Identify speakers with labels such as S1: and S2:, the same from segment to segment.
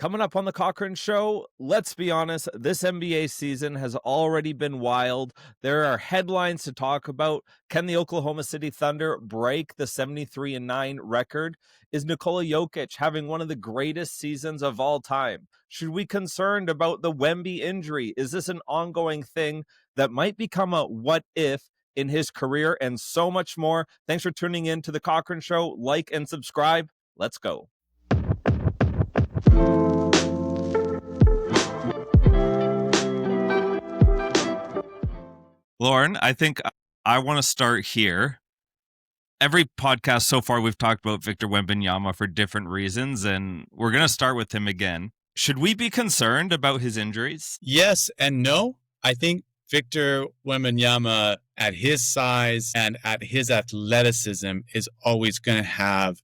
S1: Coming up on the Cochrane Show, let's be honest, this NBA season has already been wild. There are headlines to talk about. Can the Oklahoma City Thunder break the 73-9 record? Is Nikola Jokic having one of the greatest seasons of all time? Should we be concerned about the Wemby injury? Is this an ongoing thing that might become a what if in his career? And so much more. Thanks for tuning in to the Cochrane Show. Like and subscribe. Let's go. Lorne, I think I want to start here. Every podcast so far, we've talked about Victor Wembanyama for different reasons, and we're going to start with him again. Should we be concerned about his injuries?
S2: Yes and no. I think Victor Wembanyama, at his size and at his athleticism, is always going to have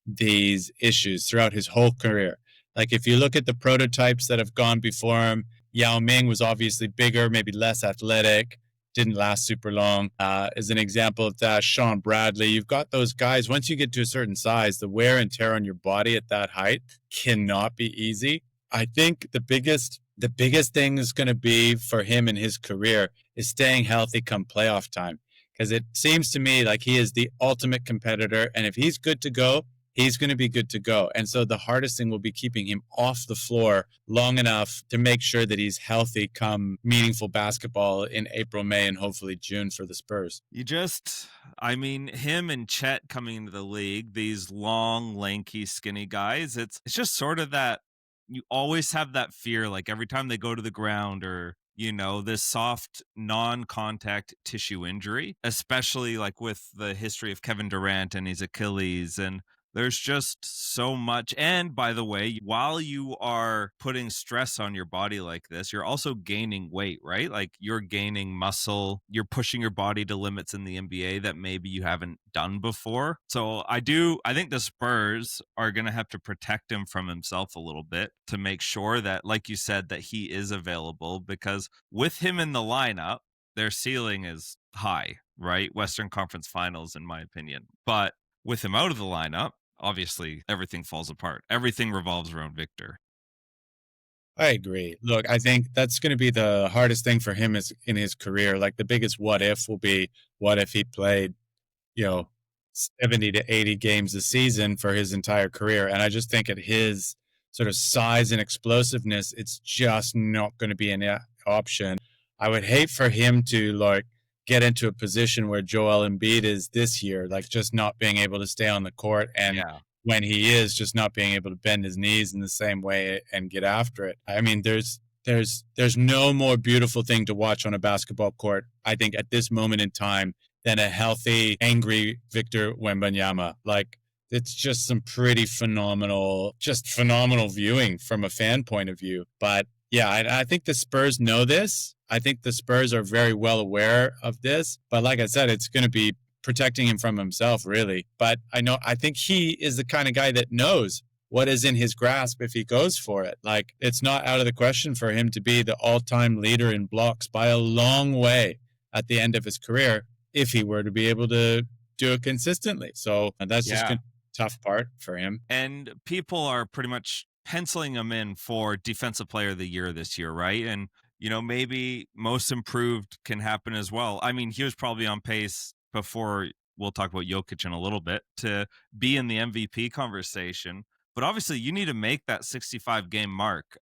S2: these issues throughout his whole career. Like if you look at the prototypes that have gone before him, Yao Ming was obviously bigger, maybe less athletic, didn't last super long. As an example of that, Sean Bradley, you've got those guys. Once you get to a certain size, the wear and tear on your body at that height cannot be easy. I think the biggest thing is going to be for him in his career is staying healthy come playoff time. Because it seems to me like he is the ultimate competitor. And if he's good to go, he's going to be good to go. And so the hardest thing will be keeping him off the floor long enough to make sure that he's healthy come meaningful basketball in April, May, and hopefully June for the Spurs.
S1: Him and Chet coming into the league, these long, lanky, skinny guys, it's just sort of that you always have that fear, like every time they go to the ground or this soft non-contact tissue injury, especially like with the history of Kevin Durant and his Achilles, and there's just so much. And by the way, while you are putting stress on your body like this, you're also gaining weight, right? Like you're gaining muscle, you're pushing your body to limits in the NBA that maybe you haven't done before. So I think the Spurs are going to have to protect him from himself a little bit to make sure that, like you said, that he is available, because with him in the lineup, their ceiling is high, right? Western Conference Finals, in my opinion. But with him out of the lineup, obviously everything falls apart. Everything revolves around Victor.
S2: I agree. Look, I think that's going to be the hardest thing for him is in his career. Like the biggest what if will be what if he played, 70 to 80 games a season for his entire career. And I just think at his sort of size and explosiveness, it's just not going to be an option. I would hate for him to get into a position where Joel Embiid is this year, like just not being able to stay on the court. And when he is, just not being able to bend his knees in the same way and get after it. I mean, there's no more beautiful thing to watch on a basketball court, I think, at this moment in time than a healthy, angry Victor Wembanyama. Like, it's just some pretty phenomenal viewing from a fan point of view. But yeah, I think the Spurs know this. I think the Spurs are very well aware of this. But like I said, it's going to be protecting him from himself, really. But I think he is the kind of guy that knows what is in his grasp if he goes for it. Like, it's not out of the question for him to be the all-time leader in blocks by a long way at the end of his career if he were to be able to do it consistently. So that's just a tough part for him.
S1: And people are pretty much penciling him in for Defensive Player of the Year this year, right? And, maybe most improved can happen as well. I mean, he was probably on pace before, we'll talk about Jokic in a little bit, to be in the MVP conversation. But obviously, you need to make that 65-game mark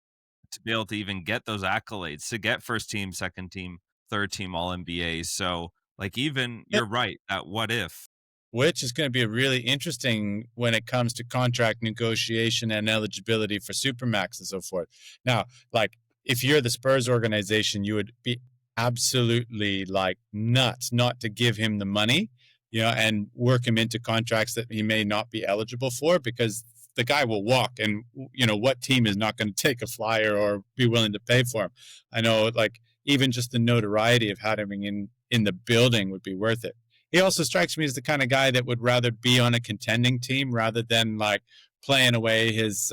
S1: to be able to even get those accolades, to get first team, second team, third team All-NBA. So, you're right, that what if.
S2: Which is going to be really interesting when it comes to contract negotiation and eligibility for Supermax and so forth. Now, if you're the Spurs organization, you would be absolutely nuts not to give him the money, and work him into contracts that he may not be eligible for, because the guy will walk, and what team is not going to take a flyer or be willing to pay for him? I know, even just the notoriety of having him in the building would be worth it. He also strikes me as the kind of guy that would rather be on a contending team rather than playing away his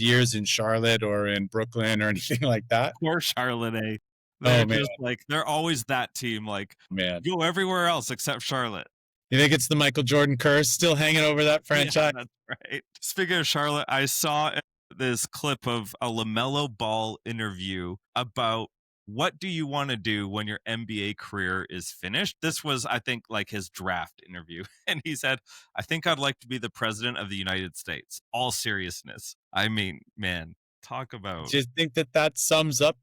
S2: years in Charlotte or in Brooklyn or anything like that.
S1: Poor Charlotte, eh?
S2: They're
S1: just they're always that team. Go everywhere else except Charlotte.
S2: You think it's the Michael Jordan curse still hanging over that franchise?
S1: Yeah, that's right. Speaking of Charlotte, I saw this clip of a LaMelo Ball interview about what do you want to do when your NBA career is finished? This was, I think, like his draft interview. And he said, I think I'd like to be the president of the United States. All seriousness. I mean, man, talk about
S2: Do you think that that sums up,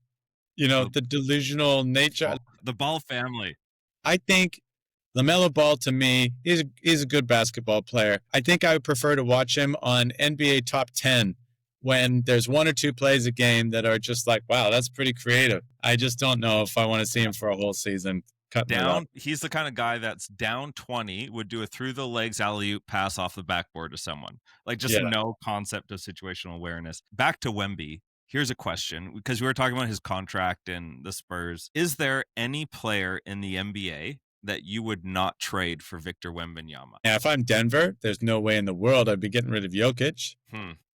S2: the delusional nature?
S1: the Ball family.
S2: I think LaMelo Ball, to me, is a good basketball player. I think I would prefer to watch him on NBA Top 10 when there's one or two plays a game that are just like, wow, that's pretty creative. I just don't know if I want to see him for a whole season.
S1: He's the kind of guy that's down 20, would do a through the legs alley-oop pass off the backboard to someone. Like just no concept of situational awareness. Back to Wemby. Here's a question, because we were talking about his contract and the Spurs. Is there any player in the NBA that you would not trade for Victor Wembanyama?
S2: Yeah, if I'm Denver, there's no way in the world I'd be getting rid of Jokic.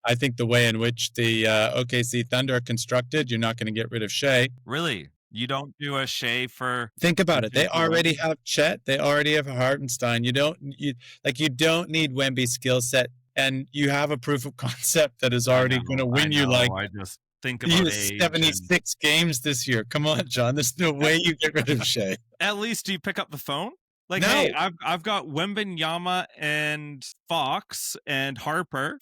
S2: I think the way in which the OKC Thunder are constructed, you're not going to get rid of Shea.
S1: Really? You don't do a Shea for...
S2: Think about it. They already have Chet. They already have Hartenstein. You don't need Wemby's skill set, and you have a proof of concept that is already going to win you
S1: I just think about
S2: 76 games this year. Come on, John. There's no way you get rid of Shea.
S1: At least do you pick up the phone? Like,
S2: no.
S1: Hey, I've got Wembanyama and Fox and Harper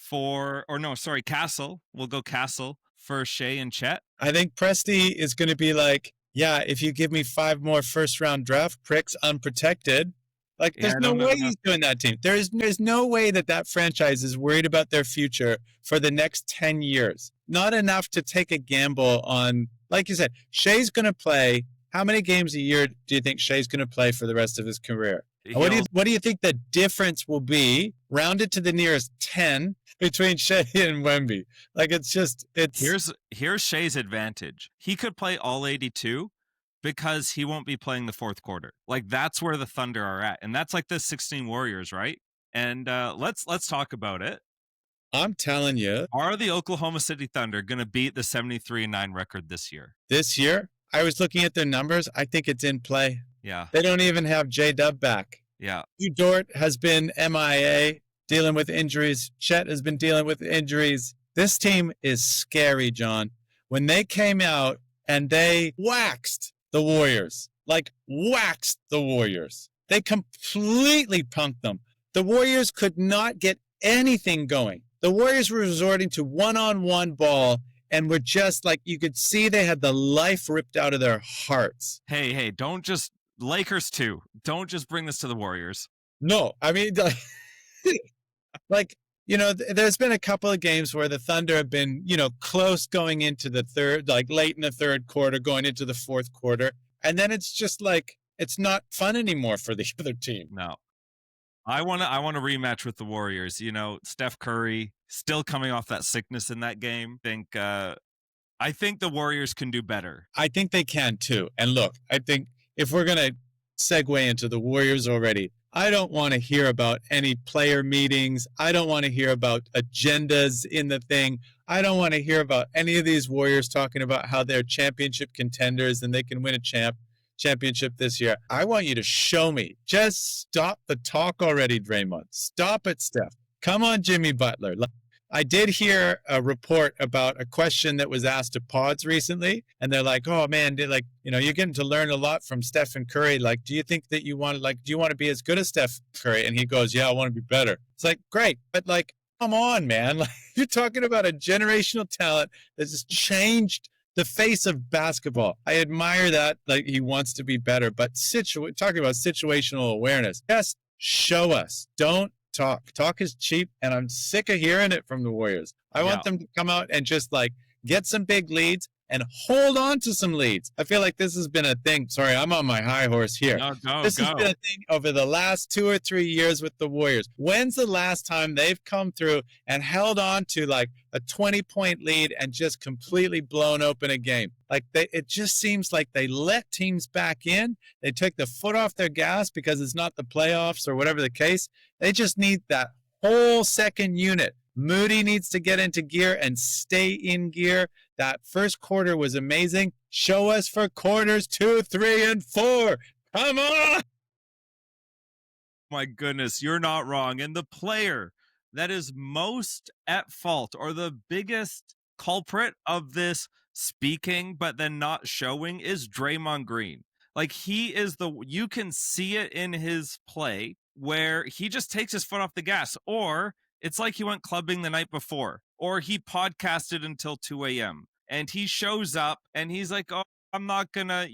S1: Castle. We'll go Castle for Shea and Chet.
S2: I think Presti is going to be like, yeah, if you give me 5 more first-round draft picks unprotected, like there's no way he's doing that team. There's no way that franchise is worried about their future for the next 10 years. Not enough to take a gamble on, like you said, Shea's going to play. How many games a year do you think Shea's going to play for the rest of his career? What do you think the difference will be, rounded to the nearest 10, between Shea and Wemby? Like,
S1: Here's Shea's advantage. He could play all 82 because he won't be playing the fourth quarter. Like, that's where the Thunder are at. And that's like the 16 Warriors, right? And let's talk about it.
S2: I'm telling you.
S1: Are the Oklahoma City Thunder going to beat the 73-9 record this year?
S2: This year? I was looking at their numbers. I think it's in play.
S1: Yeah.
S2: They don't even have J-Dub back.
S1: Yeah.
S2: Dort has been MIA, dealing with injuries. Chet has been dealing with injuries. This team is scary, John. When they came out and they waxed the Warriors, they completely punked them. The Warriors could not get anything going. The Warriors were resorting to one-on-one ball, and were just like, you could see they had the life ripped out of their hearts.
S1: Hey, don't just, Lakers too. Don't just bring this to the Warriors.
S2: No, I mean, there's been a couple of games where the Thunder have been, close going into the third, like late in the third quarter, going into the fourth quarter. And then it's just like, it's not fun anymore for the other team.
S1: No. I want to rematch with the Warriors. Steph Curry still coming off that sickness in that game. I think the Warriors can do better.
S2: I think they can too. And look, I think if we're going to segue into the Warriors already, I don't want to hear about any player meetings. I don't want to hear about agendas in the thing. I don't want to hear about any of these Warriors talking about how they're championship contenders and they can win a championship this year. I want you to show me. Just stop the talk already, Draymond. Stop it, Steph. Come on, Jimmy Butler. I did hear a report about a question that was asked to pods recently, and they're like, "Oh man, you're getting to learn a lot from Stephen Curry. Like, do you think that do you want to be as good as Steph Curry?" And he goes, "Yeah, I want to be better." It's like, great, but come on, man. You're talking about a generational talent that has changed the face of basketball. I admire that, he wants to be better, but talking about situational awareness, just show us. Don't talk. Talk is cheap, and I'm sick of hearing it from the Warriors. I want them to come out and just get some big leads and hold on to some leads. I feel like this has been a thing. Sorry, I'm on my high horse here. This has been a thing over the last 2 or 3 years with the Warriors. When's the last time they've come through and held on to a 20-point lead and just completely blown open a game? It just seems like they let teams back in. They take the foot off their gas because it's not the playoffs or whatever the case. They just need that whole second unit. Moody needs to get into gear and stay in gear. That first quarter was amazing. Show us for quarters 2, 3, and 4. Come on!
S1: My goodness, you're not wrong. And the player that is most at fault, or the biggest culprit of this speaking but then not showing, is Draymond Green. Like, he is you can see it in his play where he just takes his foot off the gas, or it's like he went clubbing the night before, or he podcasted until 2 a.m. and he shows up and he's like, oh, I'm not gonna,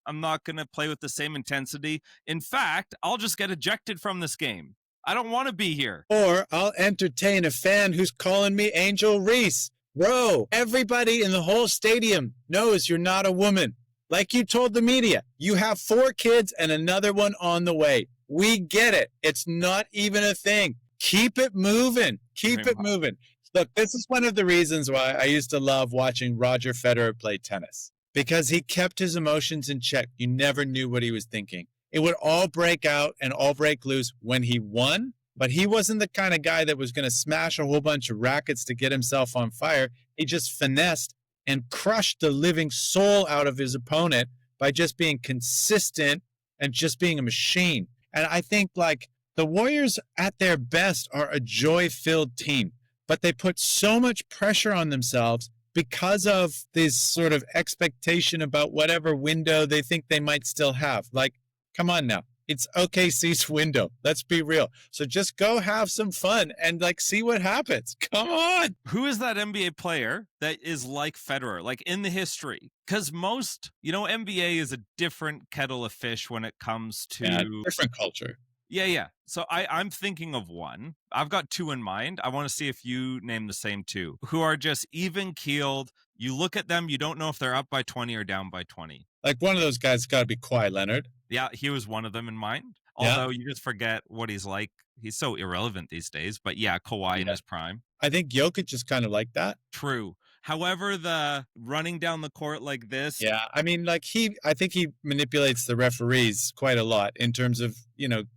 S1: I'm not gonna play with the same intensity. In fact, I'll just get ejected from this game. I don't want to be here.
S2: Or I'll entertain a fan who's calling me Angel Reese. Bro, everybody in the whole stadium knows you're not a woman. Like you told the media, you have 4 kids and another one on the way. We get it. It's not even a thing. Keep it moving. Keep it moving. Look, this is one of the reasons why I used to love watching Roger Federer play tennis, because he kept his emotions in check. You never knew what he was thinking. It would all break out and all break loose when he won, but he wasn't the kind of guy that was going to smash a whole bunch of rackets to get himself on fire. He just finessed and crushed the living soul out of his opponent by just being consistent and just being a machine. And I think, like, the Warriors at their best are a joy-filled team, but they put so much pressure on themselves because of this sort of expectation about whatever window they think they might still have. Like, come on now. It's OKC's window. Let's be real. So just go have some fun and, like, see what happens. Come on.
S1: Who is that NBA player that is like Federer, like in the history? Because most, NBA is a different kettle of fish when it comes to
S2: different culture.
S1: Yeah. So I'm thinking of one. I've got 2 in mind. I want to see if you name the same 2 who are just even keeled. You look at them, you don't know if they're up by 20 or down by 20.
S2: Like, one of those guys got to be Kawhi Leonard.
S1: Yeah, he was one of them in mind. Although you just forget what he's like. He's so irrelevant these days. But yeah, Kawhi in his prime.
S2: I think Jokic is kind of like that.
S1: True. However, the running down the court like this.
S2: Yeah, I mean, like, I think he manipulates the referees quite a lot in terms of,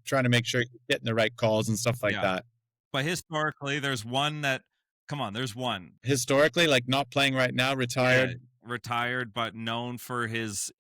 S2: trying to make sure he's getting the right calls and stuff like that.
S1: But historically, there's one that, there's one.
S2: Historically, like, not playing right now, retired.
S1: Yeah, retired, but known for his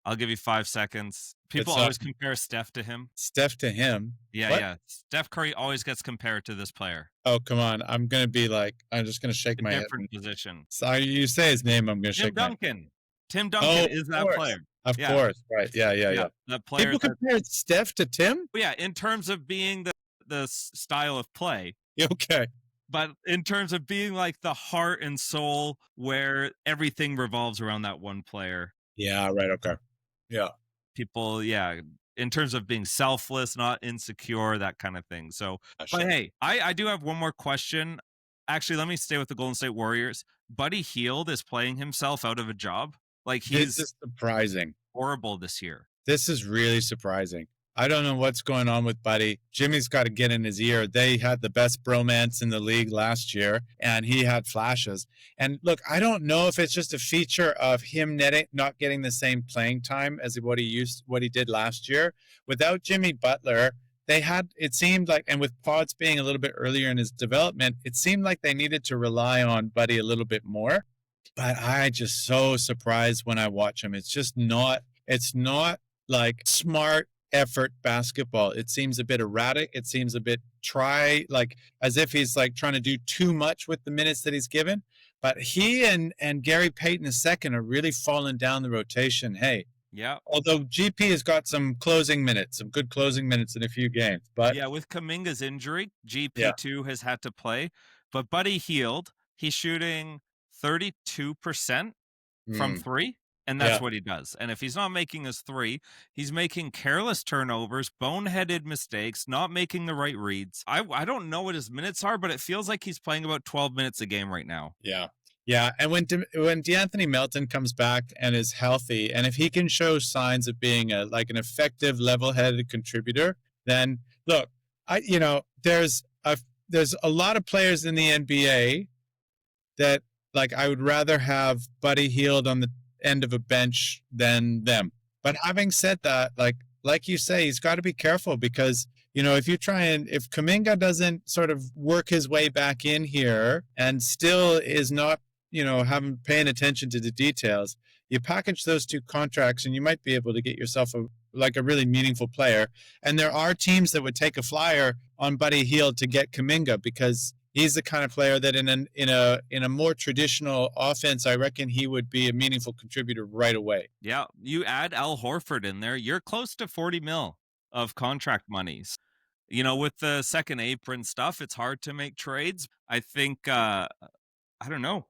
S1: I'll give you 5 seconds. People always compare Steph to him.
S2: Steph to him?
S1: Yeah. Steph Curry always gets compared to this player.
S2: Oh, come on. I'm going to be like, I'm just going to shake my head.
S1: Different position.
S2: So you say his name, I'm going to shake my head.
S1: Tim Duncan is that player.
S2: Of course. Right. Yeah.
S1: That player.
S2: People compare Steph to Tim?
S1: Yeah, in terms of being the style of play.
S2: Okay.
S1: But in terms of being like the heart and soul where everything revolves around that one player.
S2: Yeah, right. Okay. Yeah.
S1: People, in terms of being selfless, not insecure, that kind of thing. So, but hey, I do have one more question. Actually, let me stay with the Golden State Warriors. Buddy Hield is playing himself out of a job. Like,
S2: this is surprising.
S1: Horrible this year.
S2: This is really surprising. I don't know what's going on with Buddy. Jimmy's got to get in his ear. They had the best bromance in the league last year, and he had flashes. And look, I don't know if it's just a feature of him not getting the same playing time as what he did last year. Without Jimmy Butler, it seemed like, and with Pods being a little bit earlier in his development, it seemed like they needed to rely on Buddy a little bit more. But I just so surprised when I watch him. It's not like smart effort basketball. It seems a bit erratic. It seems a bit as if he's like trying to do too much with the minutes that he's given. But he and Gary Payton II are really falling down the rotation. Hey,
S1: yeah.
S2: Although GP has got some good closing minutes in a few games. But
S1: yeah, with Kumminga's injury, GP2 has had to play. But Buddy Hield, he's shooting 32% from 3. And that's what he does. And if he's not making his 3, he's making careless turnovers, boneheaded mistakes, not making the right reads. I don't know what his minutes are, but it feels like he's playing about 12 minutes a game right now.
S2: Yeah. And when DeAnthony Melton comes back and is healthy, and if he can show signs of being an effective, level-headed contributor, then look, there's a lot of players in the NBA that, like, I would rather have Buddy Hield on the end of a bench than them. But having said that, like you say, he's got to be careful because, if Kuminga doesn't sort of work his way back in here and still is not having paying attention to the details, you package those two contracts and you might be able to get yourself a really meaningful player. And there are teams that would take a flyer on Buddy Hield to get Kuminga because he's the kind of player that in a more traditional offense, I reckon he would be a meaningful contributor right away.
S1: Yeah, you add Al Horford in there, you're close to 40 mil of contract monies. With the second apron stuff, it's hard to make trades. I think I don't know.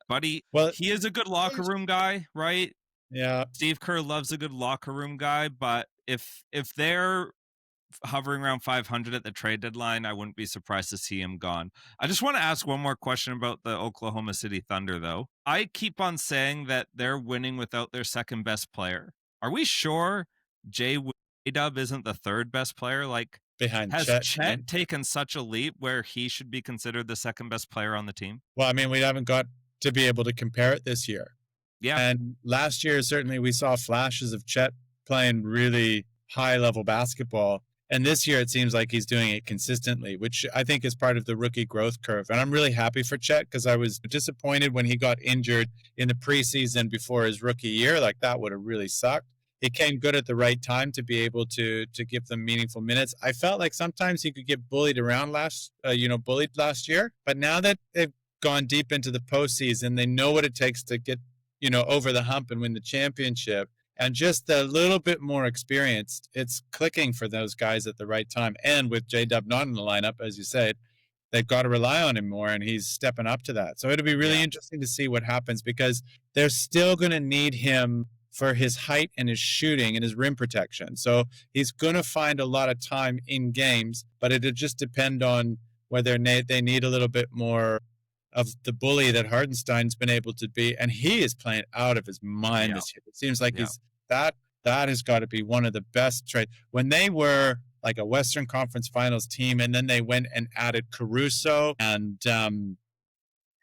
S1: Buddy,
S2: Well,
S1: he is a good locker room guy, right?
S2: yeah.
S1: Steve Kerr loves a good locker room guy, but if they're hovering around 500 at the trade deadline, I wouldn't be surprised to see him gone. I just want to ask one more question about the Oklahoma City Thunder, though. I keep on saying that they're winning without their second best player. Are we sure J-Dub isn't the third best player? Like,
S2: Behind
S1: has
S2: Chet.
S1: Chet taken such a leap where he should be considered the second best player on the team?
S2: Well, I mean, we haven't got to be able to compare it this year.
S1: Yeah.
S2: And last year, certainly we saw flashes of Chet playing really high level basketball. And this year, it seems like he's doing it consistently, which I think is part of the rookie growth curve. And I'm really happy for Chet because I was disappointed when he got injured in the preseason before his rookie year. Like, that would have really sucked. He came good at the right time to be able to give them meaningful minutes. I felt like sometimes he could get bullied around bullied last year. But now that they've gone deep into the postseason, they know what it takes to get, over the hump and win the championship. And just a little bit more experienced, it's clicking for those guys at the right time. And with J-Dub not in the lineup, as you said, they've got to rely on him more, and he's stepping up to that. So it'll be really interesting to see what happens because they're still going to need him for his height and his shooting and his rim protection. So he's going to find a lot of time in games, but it'll just depend on whether they need a little bit more of the bully that Hardenstein's been able to be. And he is playing out of his mind this year. It seems like that has got to be one of the best trades. When they were like a Western Conference Finals team, and then they went and added Caruso and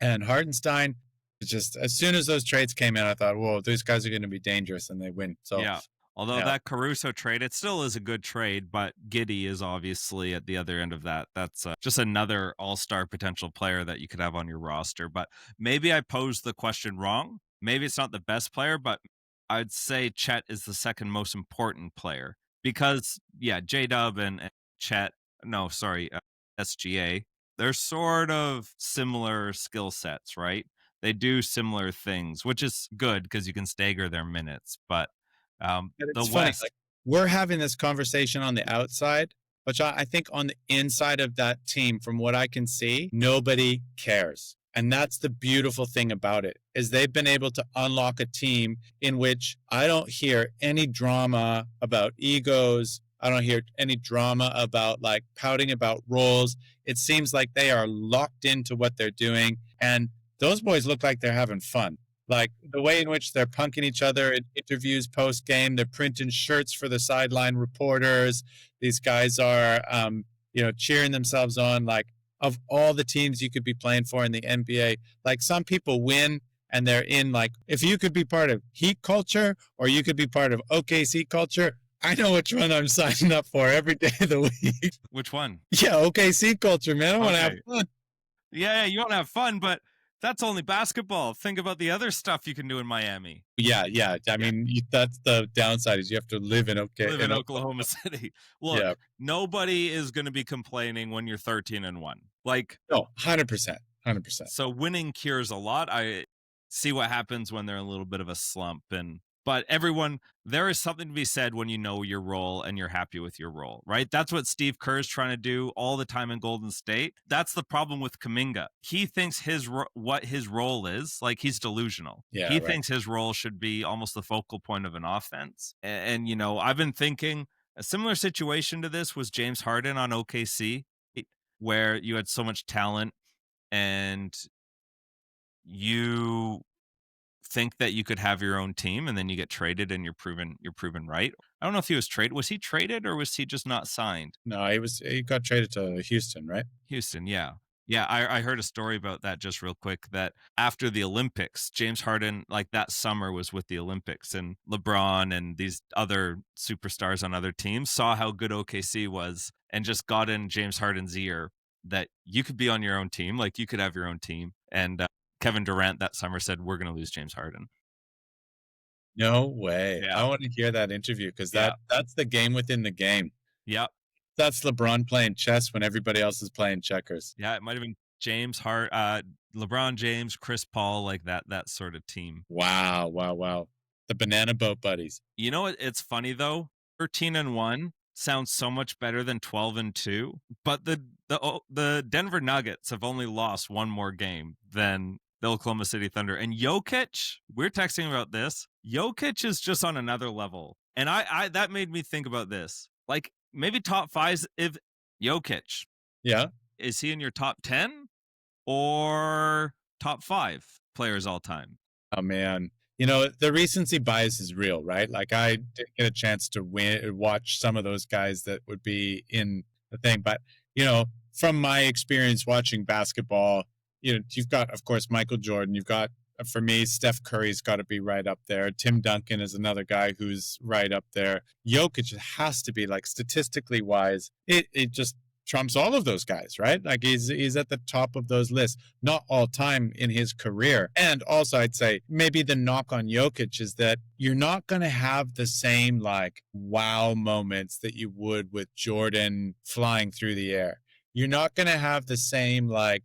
S2: Hardenstein, just as soon as those trades came in, I thought, whoa, these guys are going to be dangerous, and they win. So
S1: although that Caruso trade, it still is a good trade, but Giddey is obviously at the other end of that. That's just another all-star potential player that you could have on your roster. But maybe I posed the question wrong. Maybe it's not the best player, but I'd say Chet is the second most important player because, J-Dub and Chet, SGA, they're sort of similar skill sets, right? They do similar things, which is good because you can stagger their minutes. But
S2: it's funny, like, we're having this conversation on the outside, but I think on the inside of that team, from what I can see, nobody cares. And that's the beautiful thing about it, is they've been able to unlock a team in which I don't hear any drama about egos. I don't hear any drama about like pouting about roles. It seems like they are locked into what they're doing. And those boys look like they're having fun. Like the way in which they're punking each other in interviews post-game, they're printing shirts for the sideline reporters. These guys are, cheering themselves on. Like, of all the teams you could be playing for in the NBA, like some people win and they're in, like, if you could be part of Heat culture or you could be part of OKC culture, I know which one I'm signing up for every day of the week.
S1: Which one?
S2: Yeah, OKC culture, man. I want to have fun.
S1: Yeah, you want to have fun, but that's only basketball. Think about the other stuff you can do in Miami.
S2: Yeah. I mean, that's the downside, is you have to live in
S1: Oklahoma City. Look, nobody is going to be complaining when you're 13-1. Like,
S2: no, 100%.
S1: So winning cures a lot. I see what happens when they're in a little bit of a slump, but there is something to be said when you know your role and you're happy with your role, right? That's what Steve Kerr is trying to do all the time in Golden State. That's the problem with Kuminga. He thinks what his role is, like, he's delusional. He thinks his role should be almost the focal point of an offense. And I've been thinking a similar situation to this was James Harden on OKC, where you had so much talent and you think that you could have your own team and then you get traded and you're proven right. I don't know if he was traded. Was he traded or was he just not signed?
S2: No, he got traded to Houston, right?
S1: Houston, yeah. Yeah, I heard a story about that just real quick, that after the Olympics, James Harden, like that summer was with the Olympics, and LeBron and these other superstars on other teams saw how good OKC was and just got in James Harden's ear that you could be on your own team, like you could have your own team. And Kevin Durant that summer said, we're going to lose James Harden.
S2: No way.
S1: Yeah.
S2: I want to hear that interview because
S1: Yeah.
S2: that's the game within the game.
S1: Yep.
S2: That's LeBron playing chess when everybody else is playing checkers.
S1: Yeah, it might have been LeBron James, Chris Paul, like that sort of team.
S2: Wow. The banana boat buddies.
S1: You know what? It's funny though. 13-1 sounds so much better than 12-2. But the Denver Nuggets have only lost one more game than the Oklahoma City Thunder. And Jokic, we're texting about this. Jokic is just on another level. And I that made me think about this. Like maybe top 5 if Jokic.
S2: Yeah.
S1: Is he in your top 10 or top 5 players all time?
S2: Oh man. You know, the recency bias is real, right? Like I did get a chance to watch some of those guys that would be in the thing. But, you know, from my experience watching basketball, you know, you've got, of course, Michael Jordan. You've got, for me, Steph Curry's got to be right up there. Tim Duncan is another guy who's right up there. Jokic has to be, like, statistically wise, it just trumps all of those guys, right? Like he's at the top of those lists, not all time in his career. And also I'd say maybe the knock on Jokic is that you're not going to have the same like wow moments that you would with Jordan flying through the air. You're not going to have the same like,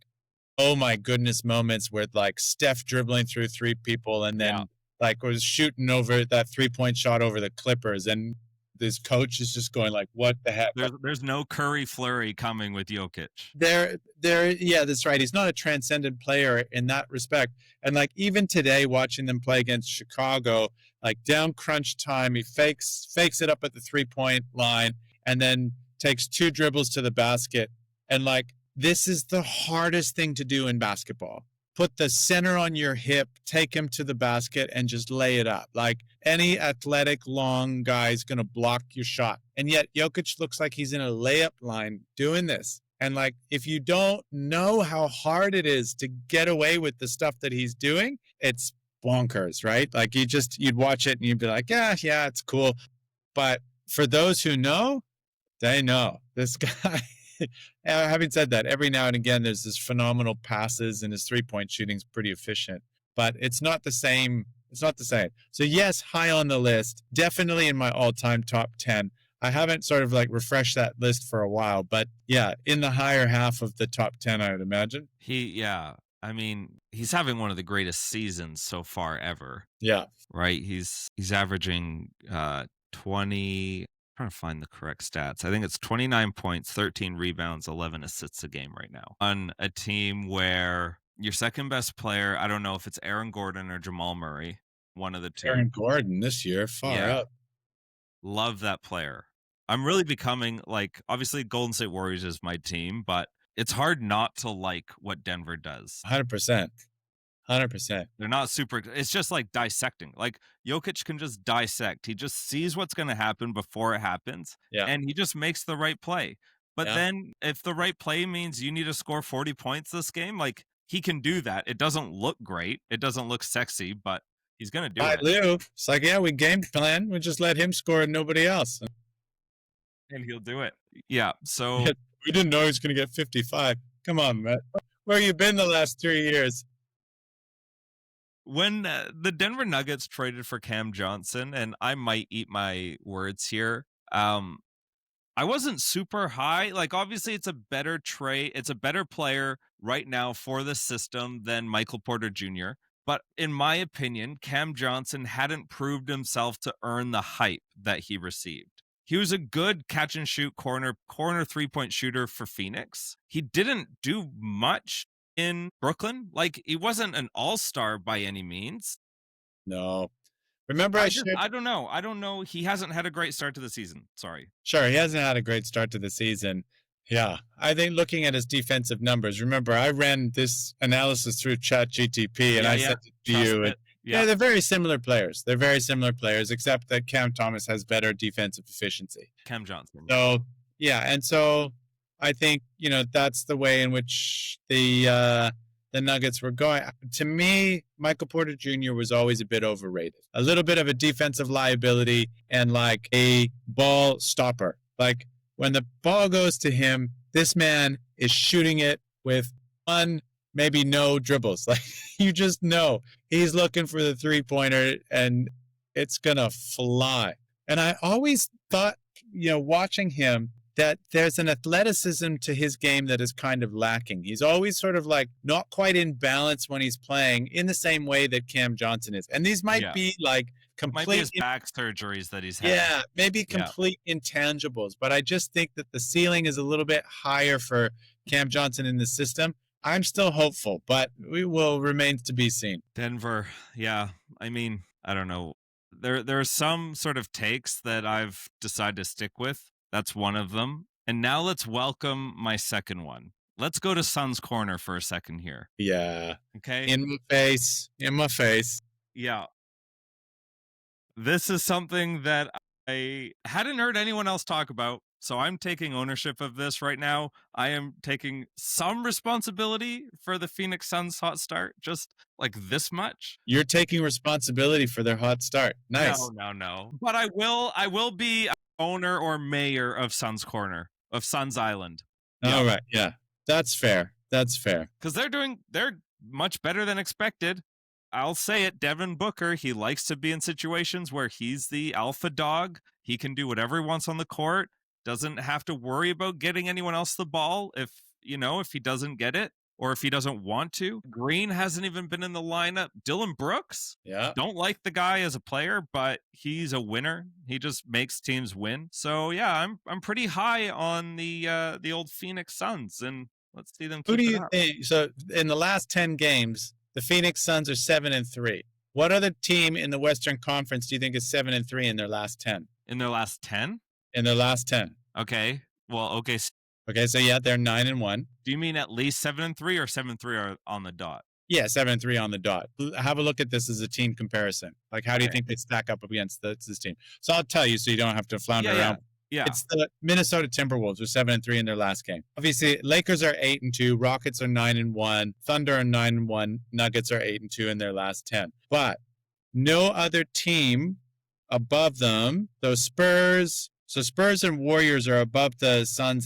S2: oh my goodness moments with like Steph dribbling through 3 people and then like was shooting over that 3-point shot over the Clippers and this coach is just going like, what the heck?
S1: There's no Curry flurry coming with Jokic.
S2: Yeah, that's right. He's not a transcendent player in that respect. And like even today, watching them play against Chicago, like down crunch time, he fakes it up at the 3-point line and then takes 2 dribbles to the basket. And like, this is the hardest thing to do in basketball. Put the center on your hip, take him to the basket, and just lay it up. Like any athletic, long guy is going to block your shot. And yet Jokic looks like he's in a layup line doing this. And like, if you don't know how hard it is to get away with the stuff that he's doing, it's bonkers, right? Like you'd watch it and you'd be like, yeah, it's cool. But for those who know, they know this guy. Having said that, every now and again, there's this phenomenal passes and his 3-point shooting's pretty efficient, but it's not the same. It's not the same. So yes, high on the list, definitely in my all-time top 10. I haven't sort of like refreshed that list for a while, but yeah, in the higher half of the top 10, I would imagine.
S1: I mean, he's having one of the greatest seasons so far ever.
S2: Yeah.
S1: Right? He's averaging 20, trying to find the correct stats. I think it's 29 points, 13 rebounds, 11 assists a game right now on a team where your second best player, I don't know if it's Aaron Gordon or Jamal Murray, one of the two.
S2: Aaron Gordon this year, far up.
S1: Love that player. I'm really becoming like, obviously Golden State Warriors is my team, but it's hard not to like what Denver does.
S2: 100%. 100%.
S1: They're not super. It's just like dissecting. Like Jokic can just dissect. He just sees what's going to happen before it happens.
S2: Yeah.
S1: And he just makes the right play. But then if the right play means you need to score 40 points this game, like he can do that. It doesn't look great. It doesn't look sexy, but he's going to do it.
S2: Lou. It's like, yeah, we game plan. We just let him score and nobody else.
S1: And he'll do it. Yeah. So
S2: we didn't know he was going to get 55. Come on, man. Where you been the last 3 years?
S1: When the Denver Nuggets traded for Cam Johnson, and I might eat my words here, I wasn't super high. Like, obviously, it's a better trade. It's a better player right now for the system than Michael Porter Jr. But in my opinion, Cam Johnson hadn't proved himself to earn the hype that he received. He was a good catch and shoot corner 3-point shooter for Phoenix. He didn't do much in Brooklyn. Like, he wasn't an all-star by any means.
S2: No. Remember
S1: I don't know. He hasn't had a great start to the season. Sorry.
S2: Sure, he hasn't had a great start to the season. Yeah. I think looking at his defensive numbers, remember, I ran this analysis through ChatGTP and I sent it to you. And, they're very similar players. They're very similar players, except that Cam Thomas has better defensive efficiency.
S1: Cam Johnson.
S2: So, yeah. And so I think, that's the way in which the Nuggets were going. To me, Michael Porter Jr. was always a bit overrated. A little bit of a defensive liability and like a ball stopper. Like when the ball goes to him, this man is shooting it with 1 maybe no dribbles. Like you just know he's looking for the 3-pointer and it's going to fly. And I always thought, watching him, that there's an athleticism to his game that is kind of lacking. He's always sort of like not quite in balance when he's playing in the same way that Cam Johnson is. And these might be like
S1: might be his
S2: complete,
S1: back surgeries that he's had.
S2: yeah, maybe complete intangibles. But I just think that the ceiling is a little bit higher for Cam Johnson in the system. I'm still hopeful, but we will remain to be seen.
S1: Denver, yeah. I mean, I don't know. There are some sort of takes that I've decided to stick with. That's one of them. And now let's welcome my second one. Let's go to Sun's Corner for a second here.
S2: Yeah.
S1: Okay.
S2: In my face.
S1: Yeah. This is something that I hadn't heard anyone else talk about. So I'm taking ownership of this right now. I am taking some responsibility for the Phoenix Suns' hot start, just like this much.
S2: You're taking responsibility for their hot start. Nice.
S1: No. But I will be owner or mayor of Suns Corner, of Suns Island.
S2: All right. Yeah. That's fair.
S1: Because they're much better than expected. I'll say it, Devin Booker, he likes to be in situations where he's the alpha dog. He can do whatever he wants on the court. Doesn't have to worry about getting anyone else the ball if he doesn't get it or if he doesn't want to. Green hasn't even been in the lineup. Dylan Brooks, don't like the guy as a player, but he's a winner. He just makes teams win. So yeah, I'm pretty high on the old Phoenix Suns, and let's see them.
S2: Who do you think? So in the last 10 games, the Phoenix Suns are 7-3. What other team in the Western Conference do you think is 7-3 in their last 10?
S1: In their last 10?
S2: In their last 10.
S1: Okay. Well, okay.
S2: Okay, so yeah, they're 9-1.
S1: Do you mean at least 7-3 or 7-3 are on the dot?
S2: Yeah, 7-3 on the dot. Have a look at this as a team comparison. Like, how do you think they stack up against this team? So I'll tell you so you don't have to flounder around.
S1: Yeah.
S2: It's the Minnesota Timberwolves are 7-3 in their last game. Obviously, Lakers are 8-2, Rockets are 9-1, Thunder are 9-1, Nuggets are 8-2 in their last 10. But no other team above them, those Spurs and Warriors are above the Suns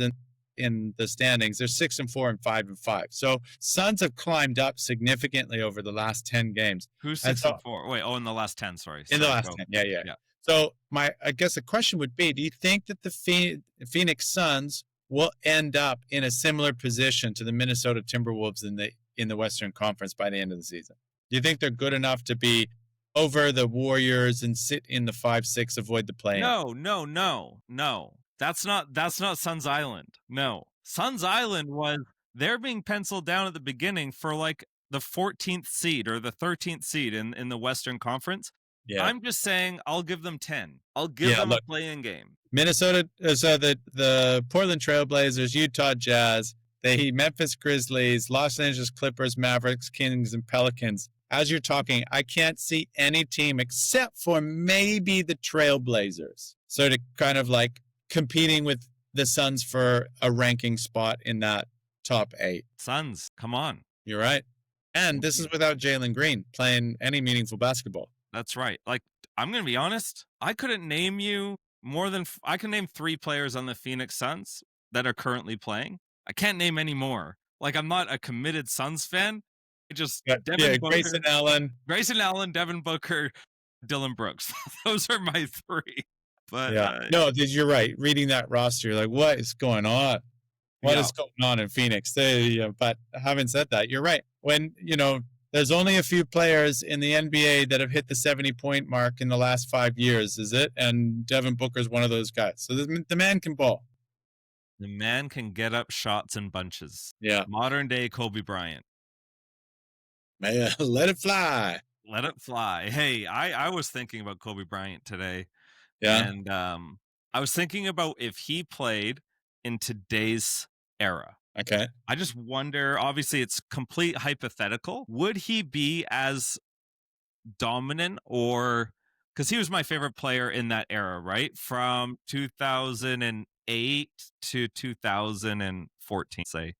S2: in the standings. They're 6-4 and 5-5. So Suns have climbed up significantly over the last 10 games.
S1: Who's 6-4? Wait, in the last 10, sorry.
S2: In the last 10, yeah. So I guess the question would be, do you think that the Phoenix Suns will end up in a similar position to the Minnesota Timberwolves in the Western Conference by the end of the season? Do you think they're good enough to be over the Warriors and sit in the 5-6, avoid the play-in?
S1: No. That's not Suns Island. No. Suns Island they're being penciled down at the beginning for like the 14th seed or the 13th seed in the Western Conference. Yeah. I'm just saying I'll give them 10. I'll give them a play-in game.
S2: Minnesota, so the Portland Trailblazers, Utah Jazz, the Memphis Grizzlies, Los Angeles Clippers, Mavericks, Kings, and Pelicans. As you're talking, I can't see any team except for maybe the Trailblazers sort of kind of like competing with the Suns for a ranking spot in that top 8.
S1: Suns, come on.
S2: You're right. And this is without Jalen Green playing any meaningful basketball.
S1: That's right. Like, I'm going to be honest. I couldn't name you I can name 3 players on the Phoenix Suns that are currently playing. I can't name any more. Like, I'm not a committed Suns fan. Devin Booker, Grayson Allen, Devin Booker, Dylan Brooks. Those are my 3. But
S2: no, you're right. Reading that roster, you're like, what is going on? What is going on in Phoenix? But having said that, you're right. When, there's only a few players in the NBA that have hit the 70-point mark in the last 5 years, is it? And Devin Booker's one of those guys. So the man can ball.
S1: The man can get up shots in bunches.
S2: Yeah.
S1: Modern day Kobe Bryant.
S2: Man, let it fly.
S1: Let it fly. Hey, I was thinking about Kobe Bryant today.
S2: Yeah.
S1: And I was thinking about if he played in today's era.
S2: Okay.
S1: I just wonder, obviously it's complete hypothetical. Would he be as dominant because he was my favorite player in that era, right? From 2008 to 2014, say.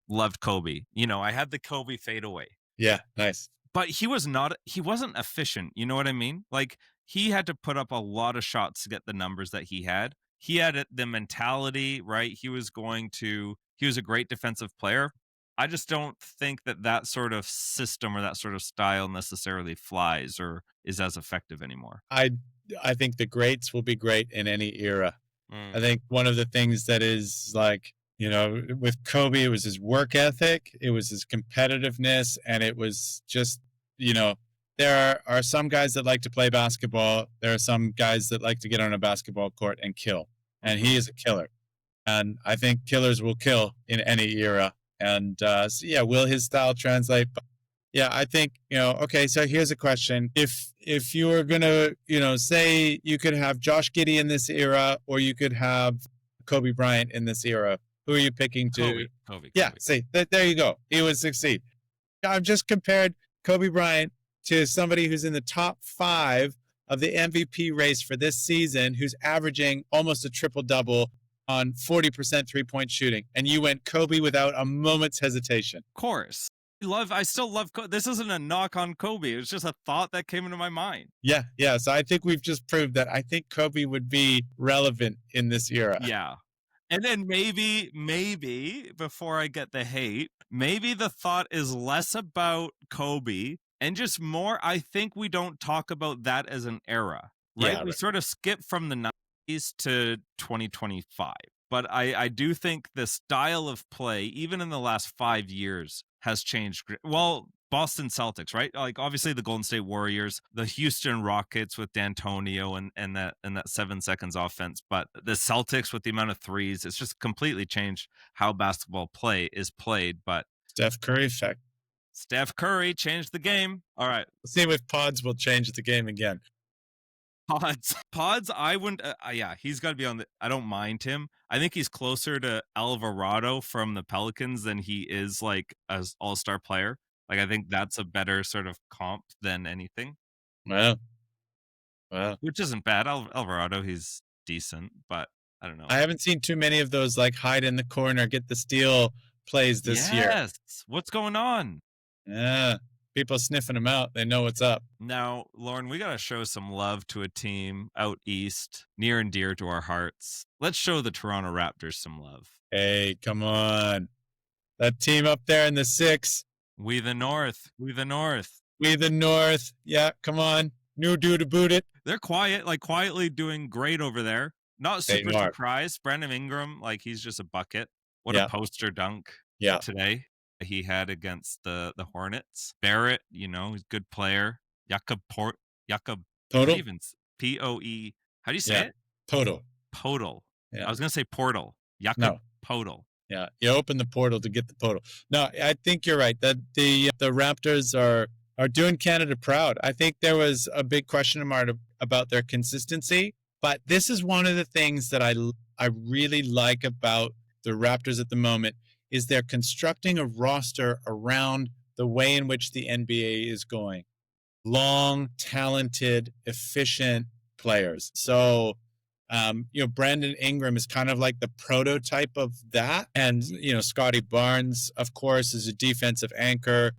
S1: Loved Kobe. I had the Kobe fadeaway.
S2: Yeah, nice.
S1: But he wasn't efficient. You know what I mean? Like, he had to put up a lot of shots to get the numbers that he had. He had the mentality, right? He was a great defensive player. I just don't think that that sort of system or that sort of style necessarily flies or is as effective anymore.
S2: I I think the greats will be great in any era. I
S1: Mm.
S2: think one of the things that is like, with Kobe, it was his work ethic, it was his competitiveness, and it was just, you know, there are some guys that like to play basketball. There are some guys that like to get on a basketball court and kill. And
S1: Mhm.
S2: he is a killer. And I think killers will kill in any era. And so yeah, will his style translate? But yeah, I think okay. So here's a question: if you were gonna say you could have Josh Giddey in this era, or you could have Kobe Bryant in this era, who are you picking to?
S1: Kobe, Kobe,
S2: Yeah,
S1: Kobe.
S2: see, there you go. He would succeed. I've just compared Kobe Bryant to somebody who's in the top 5 of the MVP race for this season, who's averaging almost a triple double on 40% 3-point shooting. And you went Kobe without a moment's hesitation.
S1: Of course. I still love this isn't a knock on Kobe. It was just a thought that came into my mind.
S2: Yeah, yeah. So I think we've just proved that I think Kobe would be relevant in this era.
S1: Yeah. And then maybe before I get the hate, maybe the thought is less about Kobe and just more, I think we don't talk about that as an era, right?
S2: Yeah,
S1: We
S2: right.
S1: sort of skip from the 90s to 2025. But I do think the style of play, even in the last 5 years, has changed. Well, Boston Celtics, right? Like obviously the Golden State Warriors, the Houston Rockets with D'Antonio and that 7 seconds offense, but the Celtics with the amount of threes, it's just completely changed how basketball play is played. But
S2: Steph Curry effect.
S1: Steph Curry changed the game. All right.
S2: See with pods will change the game again.
S1: Pods, I wouldn't. Yeah, he's got to be on the. I don't mind him. I think he's closer to Alvarado from the Pelicans than he is like as all-star player. Like I think that's a better sort of comp than anything,
S2: Well, well.
S1: which isn't bad. Alvarado, he's decent, but I don't know.
S2: I haven't seen too many of those like hide in the corner, get the steal plays this year.
S1: Yes, what's going on?
S2: Yeah. People sniffing them out. They know what's up.
S1: Now, Lorne, we got to show some love to a team out east, near and dear to our hearts. Let's show the Toronto Raptors some love.
S2: Hey, come on. That team up there in the 6.
S1: We the North. We the North.
S2: We the North. Yeah, come on. New dude to boot it.
S1: They're quietly doing great over there. Not
S2: They
S1: super
S2: are.
S1: surprised. Brandon Ingram, like he's just a bucket. What
S2: Yeah.
S1: a poster dunk
S2: Yeah.
S1: today he had against the Hornets. Barrett, he's a good player. Jakob
S2: Total?
S1: Poe. How do you say
S2: Yeah.
S1: it?
S2: Total.
S1: Podal.
S2: Yeah.
S1: I was gonna say portal. Jakob
S2: No.
S1: Podal.
S2: Yeah. You open the portal to get the portal. No, I think you're right. That the Raptors are doing Canada proud. I think there was a big question mark about their consistency, but this is one of the things that I really like about the Raptors at the moment is they're constructing a roster around the way in which the NBA is going. Long, talented, efficient players. So, Brandon Ingram is kind of like the prototype of that. And, Scotty Barnes, of course, is a defensive anchor.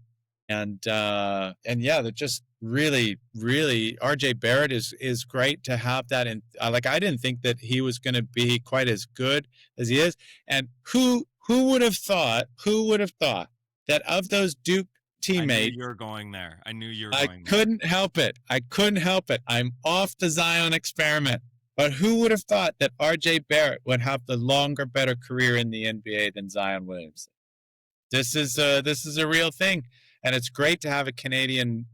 S2: And yeah, they're just really, really, RJ Barrett is great to have that. And I didn't think that he was going to be quite as good as he is. And who would have thought that of those Duke teammates,
S1: I knew you were going there.
S2: I couldn't help it. I'm off the Zion experiment. But who would have thought that RJ Barrett would have the longer, better career in the NBA than Zion Williamson? This is a real thing. And it's great to have a Canadian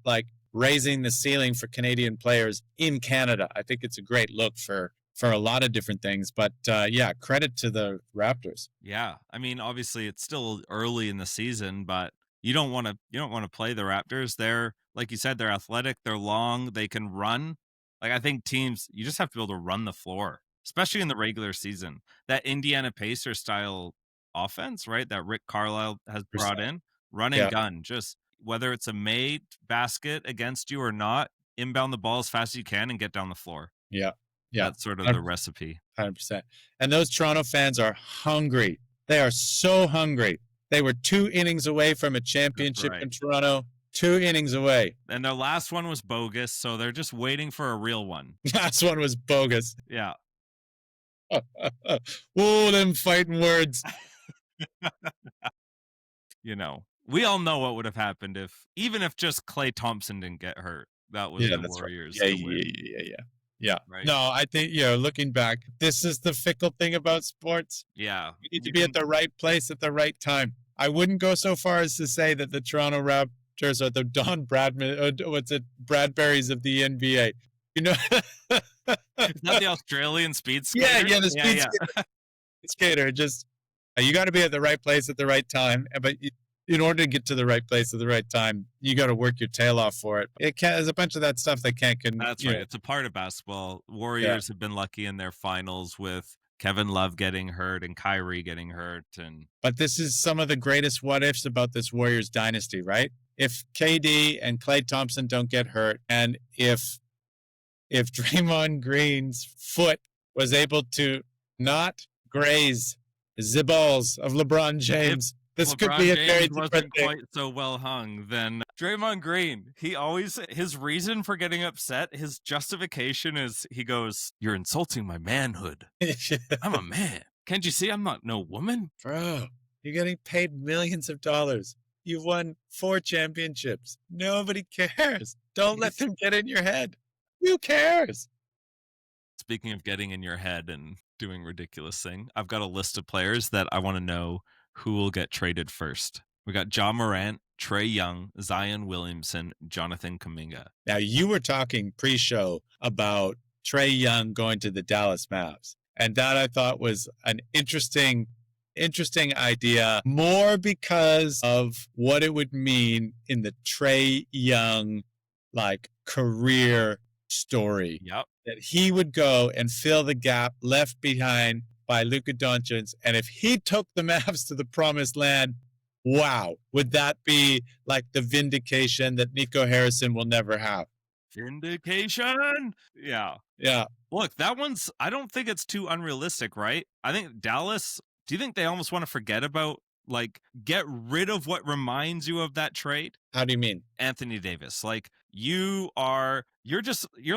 S2: raising the ceiling for Canadian players in Canada. I think it's a great look for a lot of different things. But yeah, credit to the Raptors.
S1: Yeah, I mean, obviously it's still early in the season, but you don't want to play the Raptors. They're like you said, they're athletic, they're long, they can run. Like I think teams, you just have to be able to run the floor, especially in the regular season. That Indiana Pacers style offense, right? That Rick Carlisle has brought in, run and
S2: Yeah.
S1: gun. Just whether it's a made basket against you or not, inbound the ball as fast as you can and get down the floor.
S2: Yeah. Yeah.
S1: That's sort of the recipe.
S2: 100%. And those Toronto fans are hungry. They are so hungry. They were 2 innings away from a championship
S1: right.
S2: in Toronto. 2 innings away.
S1: And their last one was bogus, so they're just waiting for a real one.
S2: Last one was bogus.
S1: Yeah.
S2: Oh, them fighting words.
S1: we all know what would have happened even if just Klay Thompson didn't get hurt. That was
S2: Yeah,
S1: the
S2: that's right.
S1: Warriors
S2: Yeah,
S1: to
S2: yeah,
S1: win,
S2: yeah, yeah, yeah. Yeah.
S1: right?
S2: No, I think, looking back, this is the fickle thing about sports.
S1: Yeah.
S2: You need to be at the right place at the right time. I wouldn't go so far as to say that the Toronto Raptors are the Don Bradman, Bradburys of the NBA. You know?
S1: Is that the Australian speed skater?
S2: Yeah, the
S1: Yeah,
S2: speed skater. Just you got to be at the right place at the right time. But in order to get to the right place at the right time, you got to work your tail off for it. There's a bunch of that stuff that can't.
S1: That's right. It's a part of basketball. Warriors have been lucky in their finals with Kevin Love getting hurt and Kyrie getting hurt.
S2: But this is some of the greatest what ifs about this Warriors dynasty, right? If KD and Klay Thompson don't get hurt, and if Draymond Green's foot was able to not graze the balls of LeBron James, this could be a very different thing.
S1: Quite so well hung, then Draymond Green, his reason for getting upset, his justification is he goes, "You're insulting my manhood. I'm a man. Can't you see I'm not no woman?"
S2: Bro, you're getting paid millions of dollars. You've won 4 championships. Nobody cares. Don't let them get in your head. Who cares?
S1: Speaking of getting in your head and doing ridiculous thing, I've got a list of players that I want to know who will get traded first. We got Jamal Morant, Trae Young, Zion Williamson, Jonathan Kuminga.
S2: Now, you were talking pre-show about Trae Young going to the Dallas Mavs. And that I thought was an interesting idea, more because of what it would mean in the Trae Young career story.
S1: Yep.
S2: That he would go and fill the gap left behind by Luka Doncic. And if he took the Mavs to the promised land, wow, would that be like the vindication that Nico Harrison will never have?
S1: Vindication? Yeah.
S2: Yeah.
S1: Look, I don't think it's too unrealistic, right? I think Dallas, do you think they almost want to forget about, get rid of what reminds you of that trade?
S2: How do you mean?
S1: Anthony Davis. You're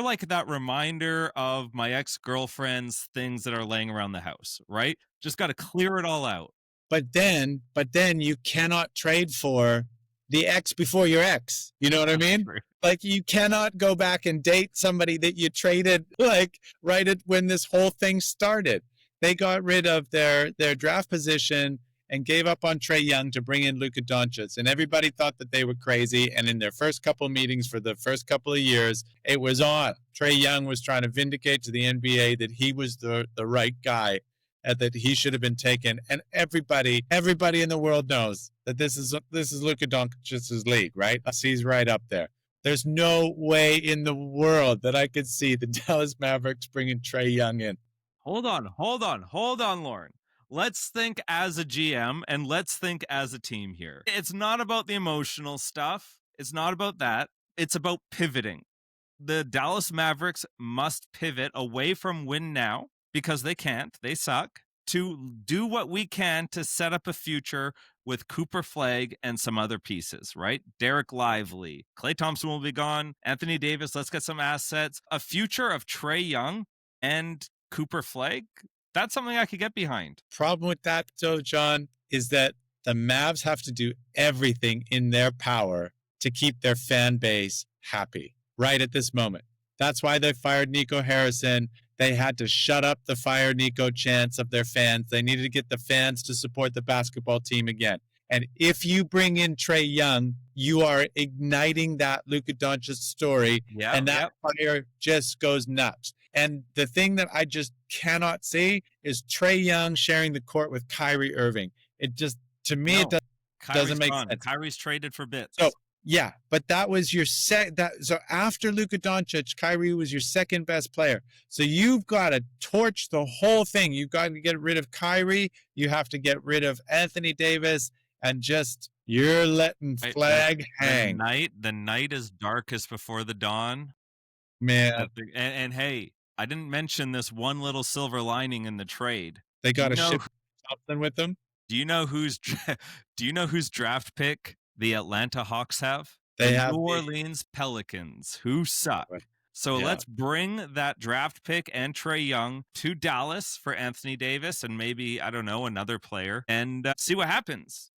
S1: like that reminder of my ex-girlfriend's things that are laying around the house, right? Just got to clear it all out.
S2: But then you cannot trade for the ex before your ex. You know what I mean? You cannot go back and date somebody that you traded right at when this whole thing started. They got rid of their draft position and gave up on Trae Young to bring in Luka Doncic. And everybody thought that they were crazy. And in their first couple of meetings for the first couple of years, it was on. Trae Young was trying to vindicate to the NBA that he was the right guy, and that he should have been taken. And everybody in the world knows that this is Luka Doncic's league, right? He's right up there. There's no way in the world that I could see the Dallas Mavericks bringing Trae Young in.
S1: Hold on, Lorne. Let's think as a GM and let's think as a team here. It's not about the emotional stuff. It's not about that. It's about pivoting. The Dallas Mavericks must pivot away from win now, because they can't. They suck. To do what we can to set up a future with Cooper Flagg and some other pieces, right? Derek Lively. Klay Thompson will be gone. Anthony Davis, let's get some assets. A future of Trae Young and Cooper Flagg, that's something I could get behind.
S2: Problem with that, though, John, is that the Mavs have to do everything in their power to keep their fan base happy right at this moment. That's why they fired Nico Harrison. They had to shut up the fire Nico chants of their fans. They needed to get the fans to support the basketball team again. And if you bring in Trae Young, you are igniting that Luka Doncic story, and that fire just goes nuts. And the thing that I just cannot see is Trae Young sharing the court with Kyrie Irving. It just, to me, it doesn't make sense.
S1: Kyrie's traded for bits.
S2: So, yeah, but that was your so after Luka Doncic, Kyrie was your second best player. So you've got to torch the whole thing. You've got to get rid of Kyrie. You have to get rid of Anthony Davis, and just you're letting Flagg hang.
S1: The night is darkest before the dawn.
S2: Man.
S1: And hey, I didn't mention this one little silver lining in the trade.
S2: They got to ship something with them.
S1: Do you know whose draft pick the Atlanta Hawks have?
S2: They have
S1: New Orleans Pelicans, who suck. So let's bring that draft pick and Trae Young to Dallas for Anthony Davis and maybe, I don't know, another player, and see what happens.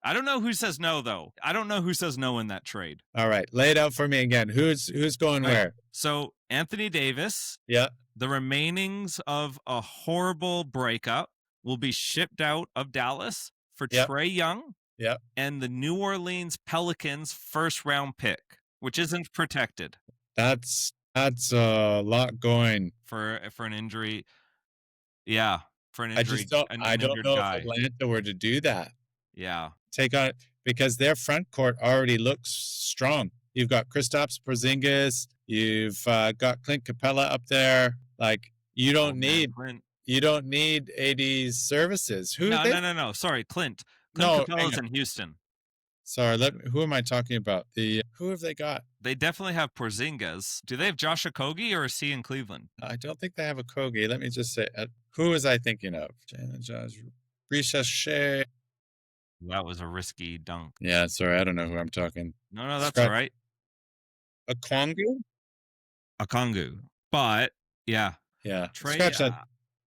S1: I don't know who says no, though. I don't know who says no in that trade.
S2: All right, lay it out for me again. Who's going
S1: All right.
S2: where?
S1: So Anthony Davis,
S2: Yeah,
S1: the remainings of a horrible breakup will be shipped out of Dallas for
S2: Yep.
S1: Trae Young
S2: yeah.
S1: and the New Orleans Pelicans first round pick, which isn't protected
S2: That's a lot going.
S1: for an injury. Yeah, for an
S2: I just
S1: injury,
S2: don't.
S1: an
S2: I don't
S1: injured
S2: know if
S1: guy.
S2: Atlanta were to do that.
S1: Yeah.
S2: Take on because their front court already looks strong. You've got Kristaps Porzingis. You've got Clint Capella up there. Like you don't need
S1: Clint.
S2: you don't need AD's services.
S1: No. Sorry, Clint. Clint Capella's in Houston.
S2: Sorry, who am I talking about? Who have they got?
S1: They definitely have Porzingis. Do they have Josh Okogie or is he in Cleveland?
S2: I don't think they have a Kogi. Let me just say, who was I thinking of? Risha Shea.
S1: That was a risky dunk.
S2: Yeah, sorry, I don't know who I'm talking.
S1: No, that's all right.
S2: A
S1: Kongu. But yeah.
S2: Trae, scratch that.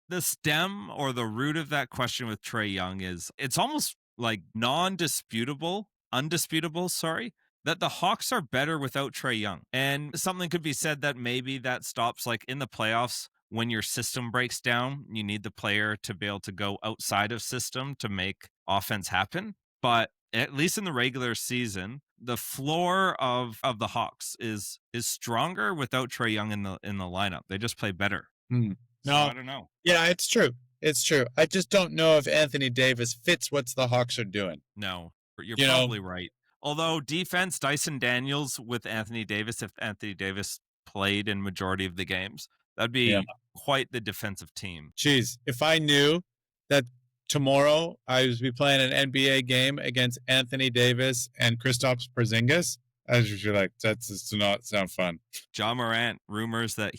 S1: The stem or the root of that question with Trae Young is it's almost like undisputable, that the Hawks are better without Trae Young. And something could be said that maybe that stops like in the playoffs when your system breaks down, you need the player to be able to go outside of system to make offense happen. But at least in the regular season, the floor of the Hawks is stronger without Trae Young in the lineup. They just play better.
S2: No,
S1: so I don't know.
S2: Yeah, it's true. It's true. I just don't know if Anthony Davis fits what the Hawks are doing.
S1: No, you're probably right. Although defense, Dyson Daniels with Anthony Davis, if Anthony Davis played in majority of the games, that'd be quite the defensive team.
S2: Jeez, if I knew that tomorrow I would be playing an NBA game against Anthony Davis and Kristaps Porzingis, I was just like, that does not sound fun.
S1: Ja Morant, rumors that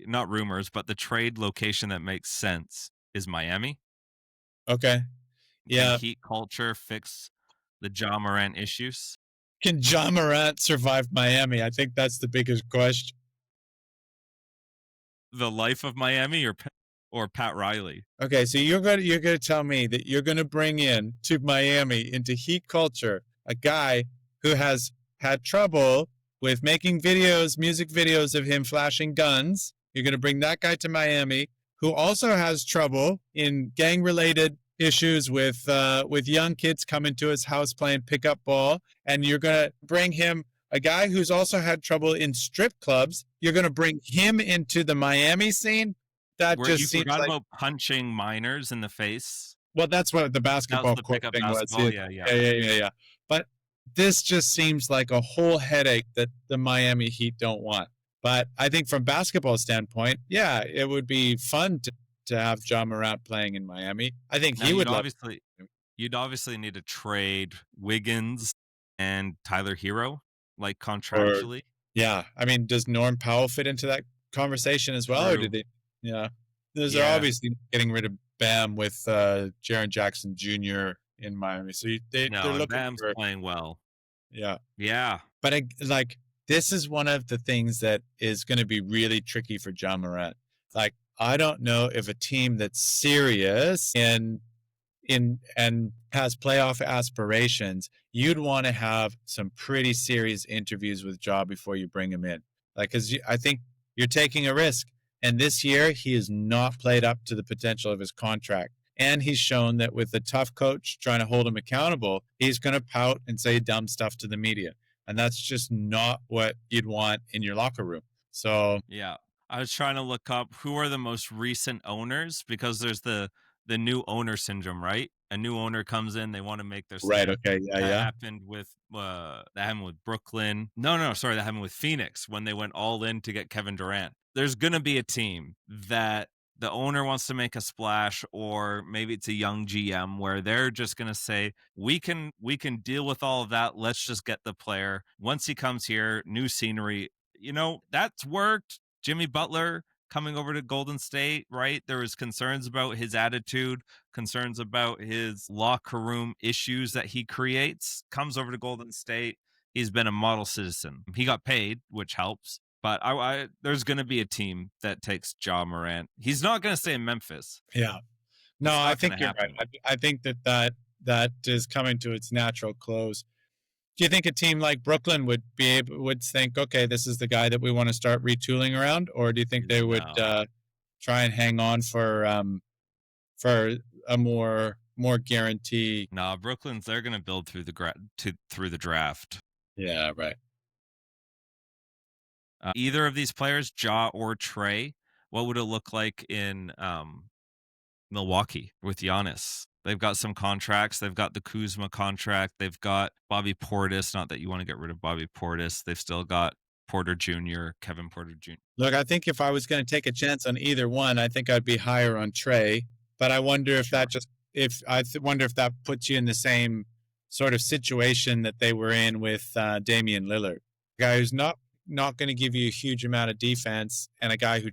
S1: not rumors, but the trade location that makes sense is Miami.
S2: Okay. Yeah.
S1: Can Heat culture fix the Ja Morant issues?
S2: Can Ja Morant survive Miami? I think that's the biggest question.
S1: The life of Miami or Pat Riley?
S2: Okay, so you're gonna tell me that you're gonna bring in to Miami into Heat culture a guy who has had trouble with making music videos of him flashing guns. You're gonna bring that guy to Miami who also has trouble in gang-related issues with young kids coming to his house playing pickup ball, and you're gonna bring him a guy who's also had trouble in strip clubs. You're gonna bring him into the Miami scene. That
S1: Where
S2: just
S1: you
S2: seems
S1: forgot
S2: like
S1: about punching minors in the face.
S2: Well, that's what the basketball court thing was. Yeah. But this just seems like a whole headache that the Miami Heat don't want. But I think from basketball standpoint, yeah, it would be fun to have Ja Morant playing in Miami. I think he would
S1: You'd obviously need to trade Wiggins and Tyler Hero, like contractually.
S2: Yeah, I mean, does Norm Powell fit into that conversation as well, or did they? Yeah, they're obviously getting rid of Bam with Jaren Jackson Jr. in Miami, so they're looking
S1: Bam's playing well.
S2: Yeah. But this is one of the things that is going to be really tricky for Ja Morant. Like, I don't know if a team that's serious and has playoff aspirations, you'd want to have some pretty serious interviews with Ja before you bring him in. Like, because I think you're taking a risk. And this year, he has not played up to the potential of his contract. And he's shown that with a tough coach trying to hold him accountable, he's going to pout and say dumb stuff to the media. And that's just not what you'd want in your locker room. So,
S1: yeah, I was trying to look up who are the most recent owners, because there's the new owner syndrome, right? A new owner comes in, they want to make their
S2: right. Okay. Yeah.
S1: That happened with Brooklyn. No, sorry, that happened with Phoenix when they went all in to get Kevin Durant. There's gonna be a team that the owner wants to make a splash, or maybe it's a young GM where they're just gonna say, we can deal with all of that. Let's just get the player. Once he comes here, new scenery. That's worked. Jimmy Butler coming over to Golden State, right? There was concerns about his attitude, concerns about his locker room issues that he creates. Comes over to Golden State. He's been a model citizen. He got paid, which helps. But there's going to be a team that takes Ja Morant. He's not going to stay in Memphis.
S2: Yeah. No, I think you're right. I think that that is coming to its natural close. Do you think a team like Brooklyn would think, okay, this is the guy that we want to start retooling around, or do you think they would
S1: No.
S2: try and hang on for a more guarantee?
S1: No, Brooklyn's they're going to build through the draft.
S2: Yeah, right.
S1: Either of these players, Ja or Trae, what would it look like in Milwaukee with Giannis? They've got some contracts. They've got the Kuzma contract. They've got Bobby Portis. Not that you want to get rid of Bobby Portis. They've still got Porter Jr., Kevin Porter Jr.
S2: Look, I think if I was going to take a chance on either one, I think I'd be higher on Trae. But I wonder if
S1: Sure.
S2: wonder if that puts you in the same sort of situation that they were in with Damian Lillard, a guy who's not going to give you a huge amount of defense, and a guy who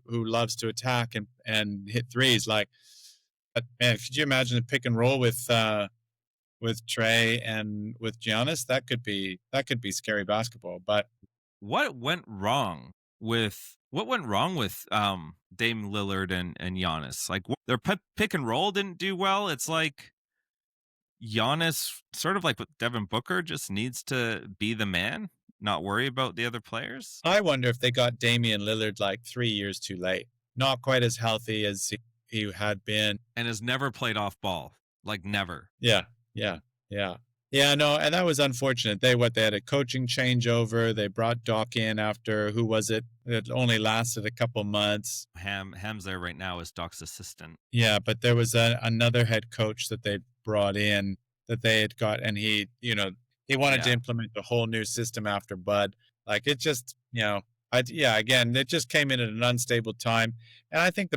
S2: loves to attack and hit threes. Like, man, could you imagine a pick and roll with Trae and with Giannis? That could be scary basketball. But
S1: What went wrong with Dame Lillard and Giannis? Like their pick and roll didn't do well. It's like Giannis, sort of like with Devin Booker, just needs to be the man, not worry about the other players.
S2: I wonder if they got Damian Lillard like 3 years too late. Not quite as healthy as he had been.
S1: And has never played off ball. Like never.
S2: Yeah, yeah, yeah. Yeah, no, and that was unfortunate. They had a coaching changeover. They brought Doc in after, who was it? It only lasted a couple months.
S1: Ham's there right now as Doc's assistant.
S2: Yeah, but there was another head coach that they brought in that they had got, and he wanted to implement a whole new system after Bud. Like, it just, again, it just came in at an unstable time. And I think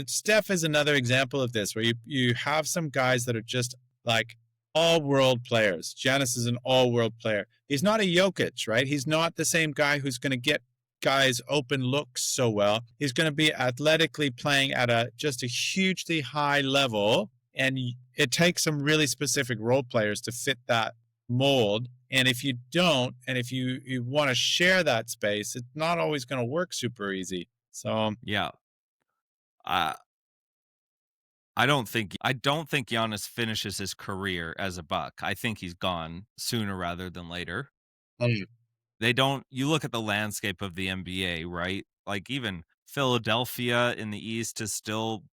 S2: Steph is another example of this, where you have some guys that are just like all-world players. Giannis is an all-world player. He's not a Jokic, right? He's not the same guy who's going to get guys open looks so well. He's going to be athletically playing at just a hugely high level, and it takes some really specific role players to fit that mold. And if you don't, and if you want to share that space, it's not always going to work super easy. So
S1: yeah, I don't think Giannis finishes his career as a Buck. I think he's gone sooner rather than later. You look at the landscape of the NBA, right? Like even Philadelphia in the East is still,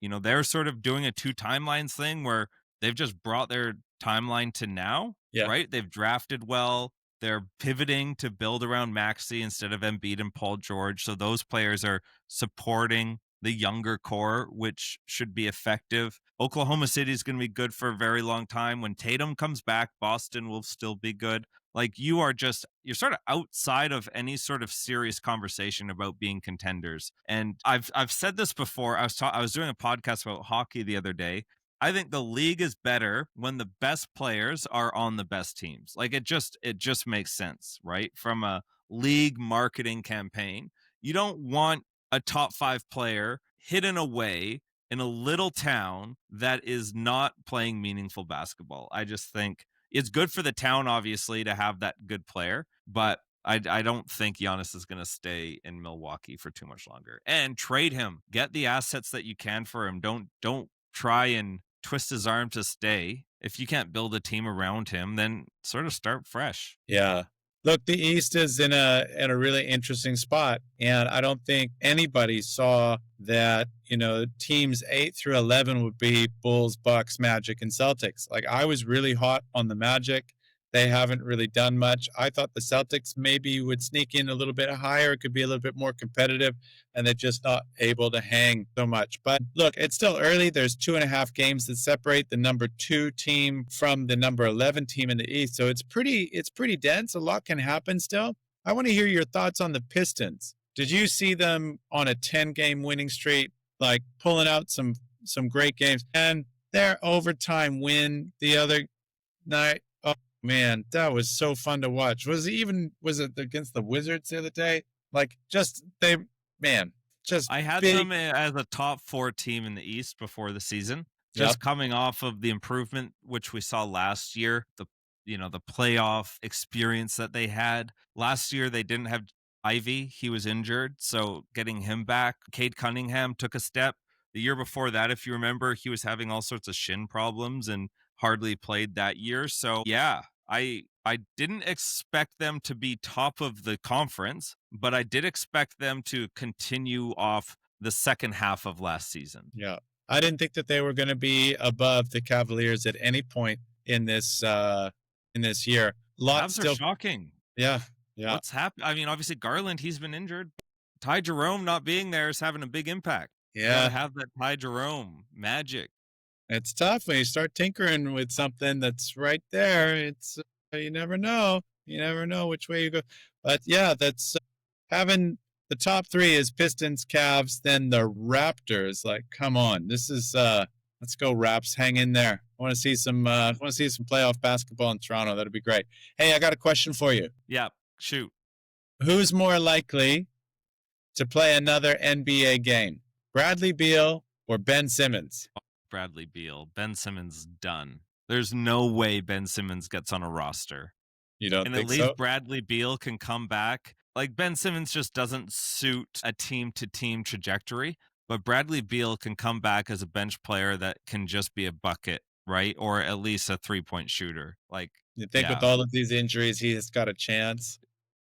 S1: they're sort of doing a 2 timelines thing where they've just brought their timeline to now, right? They've drafted well. They're pivoting to build around Maxey instead of Embiid and Paul George. So those players are supporting the younger core, which should be effective. Oklahoma City is going to be good for a very long time. When Tatum comes back, Boston will still be good. Like you're sort of outside of any sort of serious conversation about being contenders. And I've said this before. I was doing a podcast about hockey the other day. I think the league is better when the best players are on the best teams. Like it just makes sense, right? From a league marketing campaign, you don't want a top 5 player hidden away in a little town that is not playing meaningful basketball. I just think it's good for the town, obviously, to have that good player, but I don't think Giannis is going to stay in Milwaukee for too much longer. And trade him. Get the assets that you can for him. Don't try and twist his arm to stay. If you can't build a team around him, then sort of start fresh.
S2: Yeah. Look, the East is in a really interesting spot, and I don't think anybody saw that, teams 8 through 11 would be Bulls, Bucks, Magic, and Celtics. Like, I was really hot on the Magic. They haven't really done much. I thought the Celtics maybe would sneak in a little bit higher. It could be a little bit more competitive, and they're just not able to hang so much. But look, it's still early. There's 2.5 games that separate the number 2 team from the number 11 team in the East. So it's pretty dense. A lot can happen still. I want to hear your thoughts on the Pistons. Did you see them on a 10-game winning streak, like pulling out some great games? And their overtime win the other night, man, that was so fun to watch. Was it against the Wizards the other day? Like,
S1: I had them as a top 4 team in the East before the season, just coming off of the improvement which we saw last year, the playoff experience that they had. Last year they didn't have Ivy, he was injured, so getting him back. Cade Cunningham took a step. The year before that, if you remember, he was having all sorts of shin problems and hardly played that year. So yeah, I didn't expect them to be top of the conference, but I did expect them to continue off the second half of last season.
S2: Yeah. I didn't think that they were going to be above the Cavaliers at any point in this year.
S1: Cavs are shocking.
S2: Yeah. Yeah.
S1: What's happened? I mean, obviously Garland, he's been injured. Ty Jerome not being there is having a big impact.
S2: Yeah.
S1: You gotta have that Ty Jerome magic.
S2: It's tough when you start tinkering with something that's right there. It's you never know. You never know which way you go. But yeah, that's having the top three is Pistons, Cavs, then the Raptors. Like, come on, this is let's go Raps. Hang in there. I want to see some playoff basketball in Toronto. That'd be great. Hey, I got a question for you.
S1: Yeah, shoot.
S2: Who's more likely to play another NBA game, Bradley Beal or Ben Simmons?
S1: Bradley Beal. Ben Simmons done. There's no way Ben Simmons gets on a roster.
S2: You don't
S1: and
S2: think so?
S1: at least Bradley Beal can come back. Like, Ben Simmons just doesn't suit a team-to-team trajectory, but Bradley Beal can come back as a bench player that can just be a bucket, right? Or at least a three-point shooter. Like,
S2: you think with all of these injuries, he has got a chance?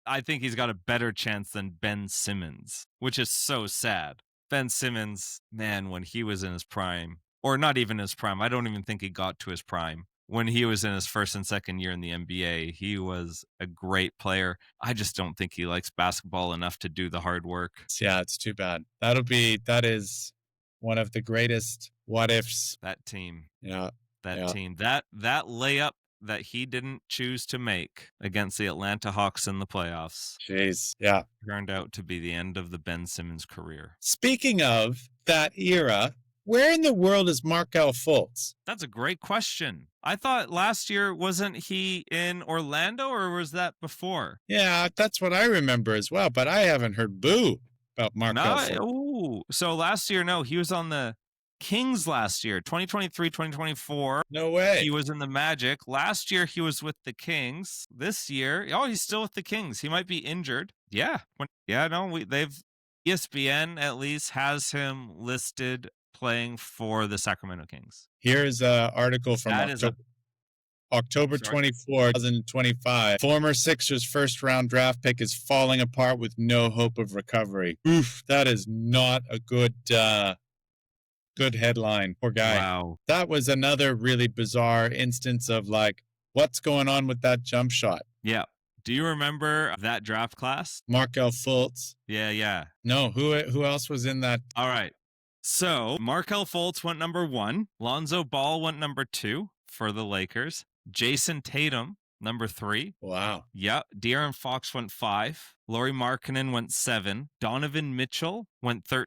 S1: I think he's got a better chance than Ben Simmons, which is so sad. Ben Simmons, man, when he was in his prime, or not even his prime, I don't even think he got to his prime. When he was in his first and second year in the NBA, he was a great player. I just don't think he likes basketball enough to do the hard work.
S2: Yeah, it's too bad. That is one of the greatest what ifs.
S1: That team.
S2: Yeah.
S1: That team. That layup that he didn't choose to make against the Atlanta Hawks in the playoffs.
S2: Jeez. Yeah.
S1: Turned out to be the end of the Ben Simmons career.
S2: Speaking of that era, where in the world is Markelle Fultz?
S1: That's a great question. I thought last year, wasn't he in Orlando, or was that before?
S2: Yeah, that's what I remember as well, but I haven't heard boo about Markelle Fultz.
S1: Ooh. So last year, no, he was on the Kings last year, 2023, 2024.
S2: No way.
S1: He was in the Magic. Last year, he was with the Kings. This year, he's still with the Kings. He might be injured. Yeah. ESPN at least has him listed playing for the Sacramento Kings.
S2: Here's an article from October 24, 2025. Former Sixers first-round draft pick is falling apart with no hope of recovery. Oof, that is not a good headline. Poor guy.
S1: Wow.
S2: That was another really bizarre instance of, like, what's going on with that jump shot?
S1: Yeah. Do you remember that draft class?
S2: Markelle Fultz.
S1: Yeah.
S2: No, who else was in that?
S1: All right. So Markelle Fultz went number 1. Lonzo Ball went number 2 for the Lakers. Jason Tatum, number 3.
S2: Wow.
S1: Yeah. De'Aaron Fox went 5. Lauri Markkanen went 7. Donovan Mitchell went 13.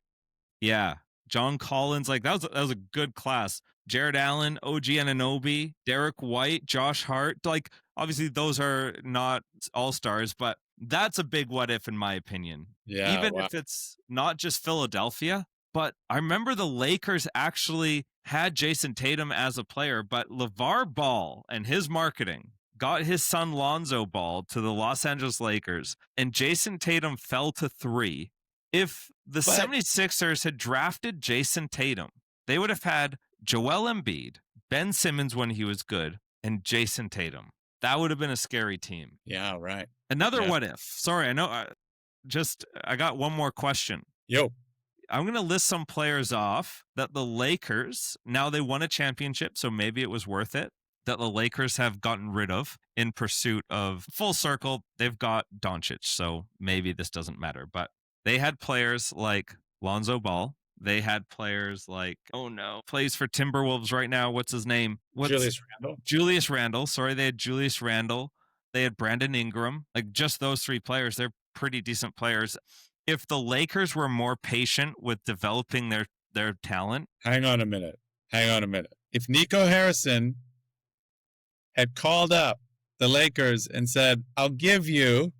S1: Yeah. John Collins, like that was a good class. Jared Allen, OG Anunoby, Derek White, Josh Hart. Like, obviously those are not all-stars, but that's a big what if in my opinion.
S2: Yeah.
S1: Even if it's not just Philadelphia. But I remember the Lakers actually had Jason Tatum as a player, but LeVar Ball and his marketing got his son Lonzo Ball to the Los Angeles Lakers, and Jason Tatum fell to 3. If the 76ers had drafted Jason Tatum, they would have had Joel Embiid, Ben Simmons when he was good, and Jason Tatum. That would have been a scary team.
S2: Yeah, right.
S1: Another what if. Sorry, I know. I got one more question.
S2: Yo.
S1: I'm going to list some players off that the Lakers, now they won a championship, so maybe it was worth it, that the Lakers have gotten rid of in pursuit of full circle. They've got Doncic, so maybe this doesn't matter. But they had players like Lonzo Ball. They had players like, plays for Timberwolves right now. What's his name? Julius Randle. Sorry, they had Julius Randle. They had Brandon Ingram. Like, just those 3 players, they're pretty decent players. If the Lakers were more patient with developing their talent.
S2: Hang on a minute. If Nico Harrison had called up the Lakers and said, I'll give you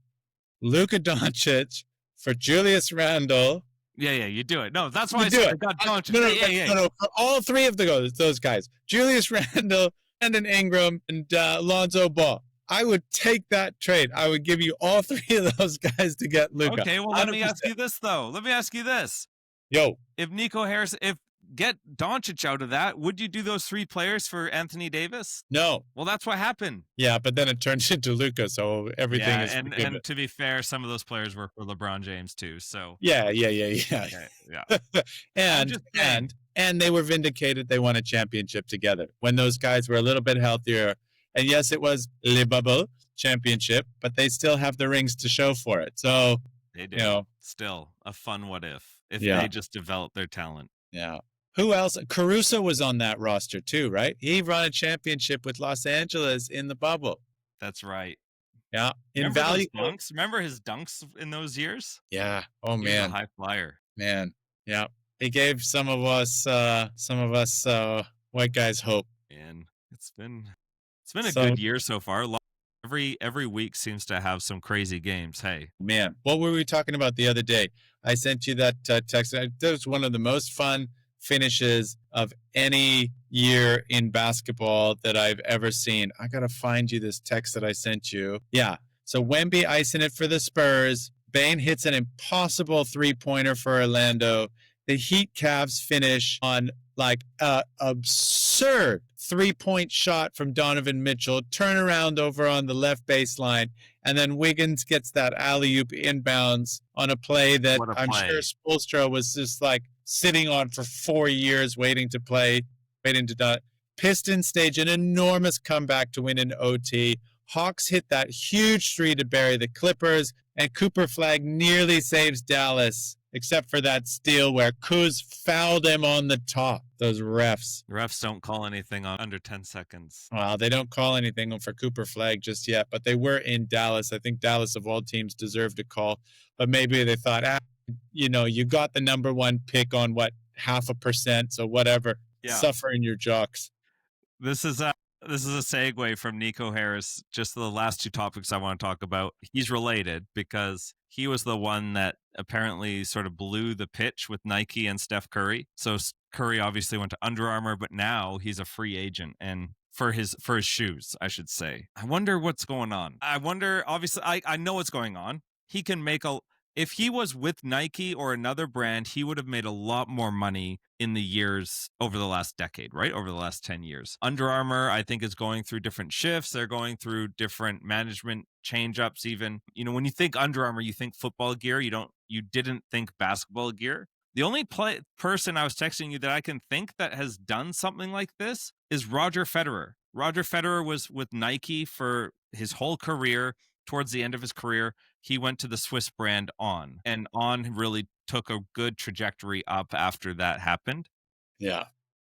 S2: Luka Doncic for Julius Randle.
S1: Yeah, you do it. No, that's why I said I got Doncic.
S2: No, for all 3 of those guys, Julius Randle, Brandon Ingram, and Lonzo Ball. I would take that trade. I would give you all 3 of those guys to get Luka.
S1: Okay, well, let me ask you this, though. Let me ask you this.
S2: Yo.
S1: If Nico Harrison, if get Doncic out of that, would you do those 3 players for Anthony Davis?
S2: No.
S1: Well, that's what happened.
S2: Yeah, but then it turns into Luka, so everything is forgiven.
S1: And to be fair, some of those players were for LeBron James too. So
S2: yeah.
S1: okay, yeah.
S2: And they were vindicated. They won a championship together when those guys were a little bit healthier. And yes, it was Le Bubble championship, but they still have the rings to show for it. So
S1: they do. Still a fun what if they just develop their talent.
S2: Yeah. Who else? Caruso was on that roster too, right? He won a championship with Los Angeles in the bubble.
S1: That's right.
S2: Yeah.
S1: Remember his dunks in those years?
S2: Yeah. Oh, man.
S1: He was a high flyer.
S2: Man. Yeah. He gave some of us white guys hope.
S1: And it's been a good year so far. Every week seems to have some crazy games. Hey.
S2: Man, what were we talking about the other day? I sent you that text. That was one of the most fun finishes of any year in basketball that I've ever seen. I got to find you this text that I sent you. Yeah. So Wemby icing it for the Spurs. Bane hits an impossible 3-pointer for Orlando. The Heat Cavs finish on like a absurd 3-point shot from Donovan Mitchell, turn around over on the left baseline, and then Wiggins gets that alley-oop inbounds on a play that I'm sure Spoelstra was just like sitting on for 4 years waiting to do it. Pistons stage an enormous comeback to win in OT. Hawks hit that huge three to bury the Clippers, and Cooper Flag nearly saves Dallas, except for that steal where Kuz fouled him on the top. Those refs.
S1: The refs don't call anything on under 10 seconds.
S2: Well, they don't call anything for Cooper Flag just yet, but they were in Dallas. I think Dallas, of all teams, deserved a call. But maybe they thought, you got the number 1 pick on 0.5%, so whatever. Yeah. Suffer in your jocks.
S1: This is a segue from Nico Harris. Just the last 2 topics I want to talk about. He's related because he was the one that apparently sort of blew the pitch with Nike and Steph Curry. So Curry obviously went to Under Armour, but now he's a free agent and for his shoes, I should say. I wonder what's going on. Obviously, I know what's going on. He can make if he was with Nike or another brand, he would have made a lot more money in the years over the last decade, right? Over the last 10 years. Under Armour, I think, is going through different shifts. They're going through different management change-ups even. When you think Under Armour, you think football gear. You didn't think basketball gear. The only person I was texting you that I can think that has done something like this is Roger Federer. Roger Federer was with Nike for his whole career. Towards the end of his career, he went to the Swiss brand On, and On really took a good trajectory up after that happened.
S2: Yeah.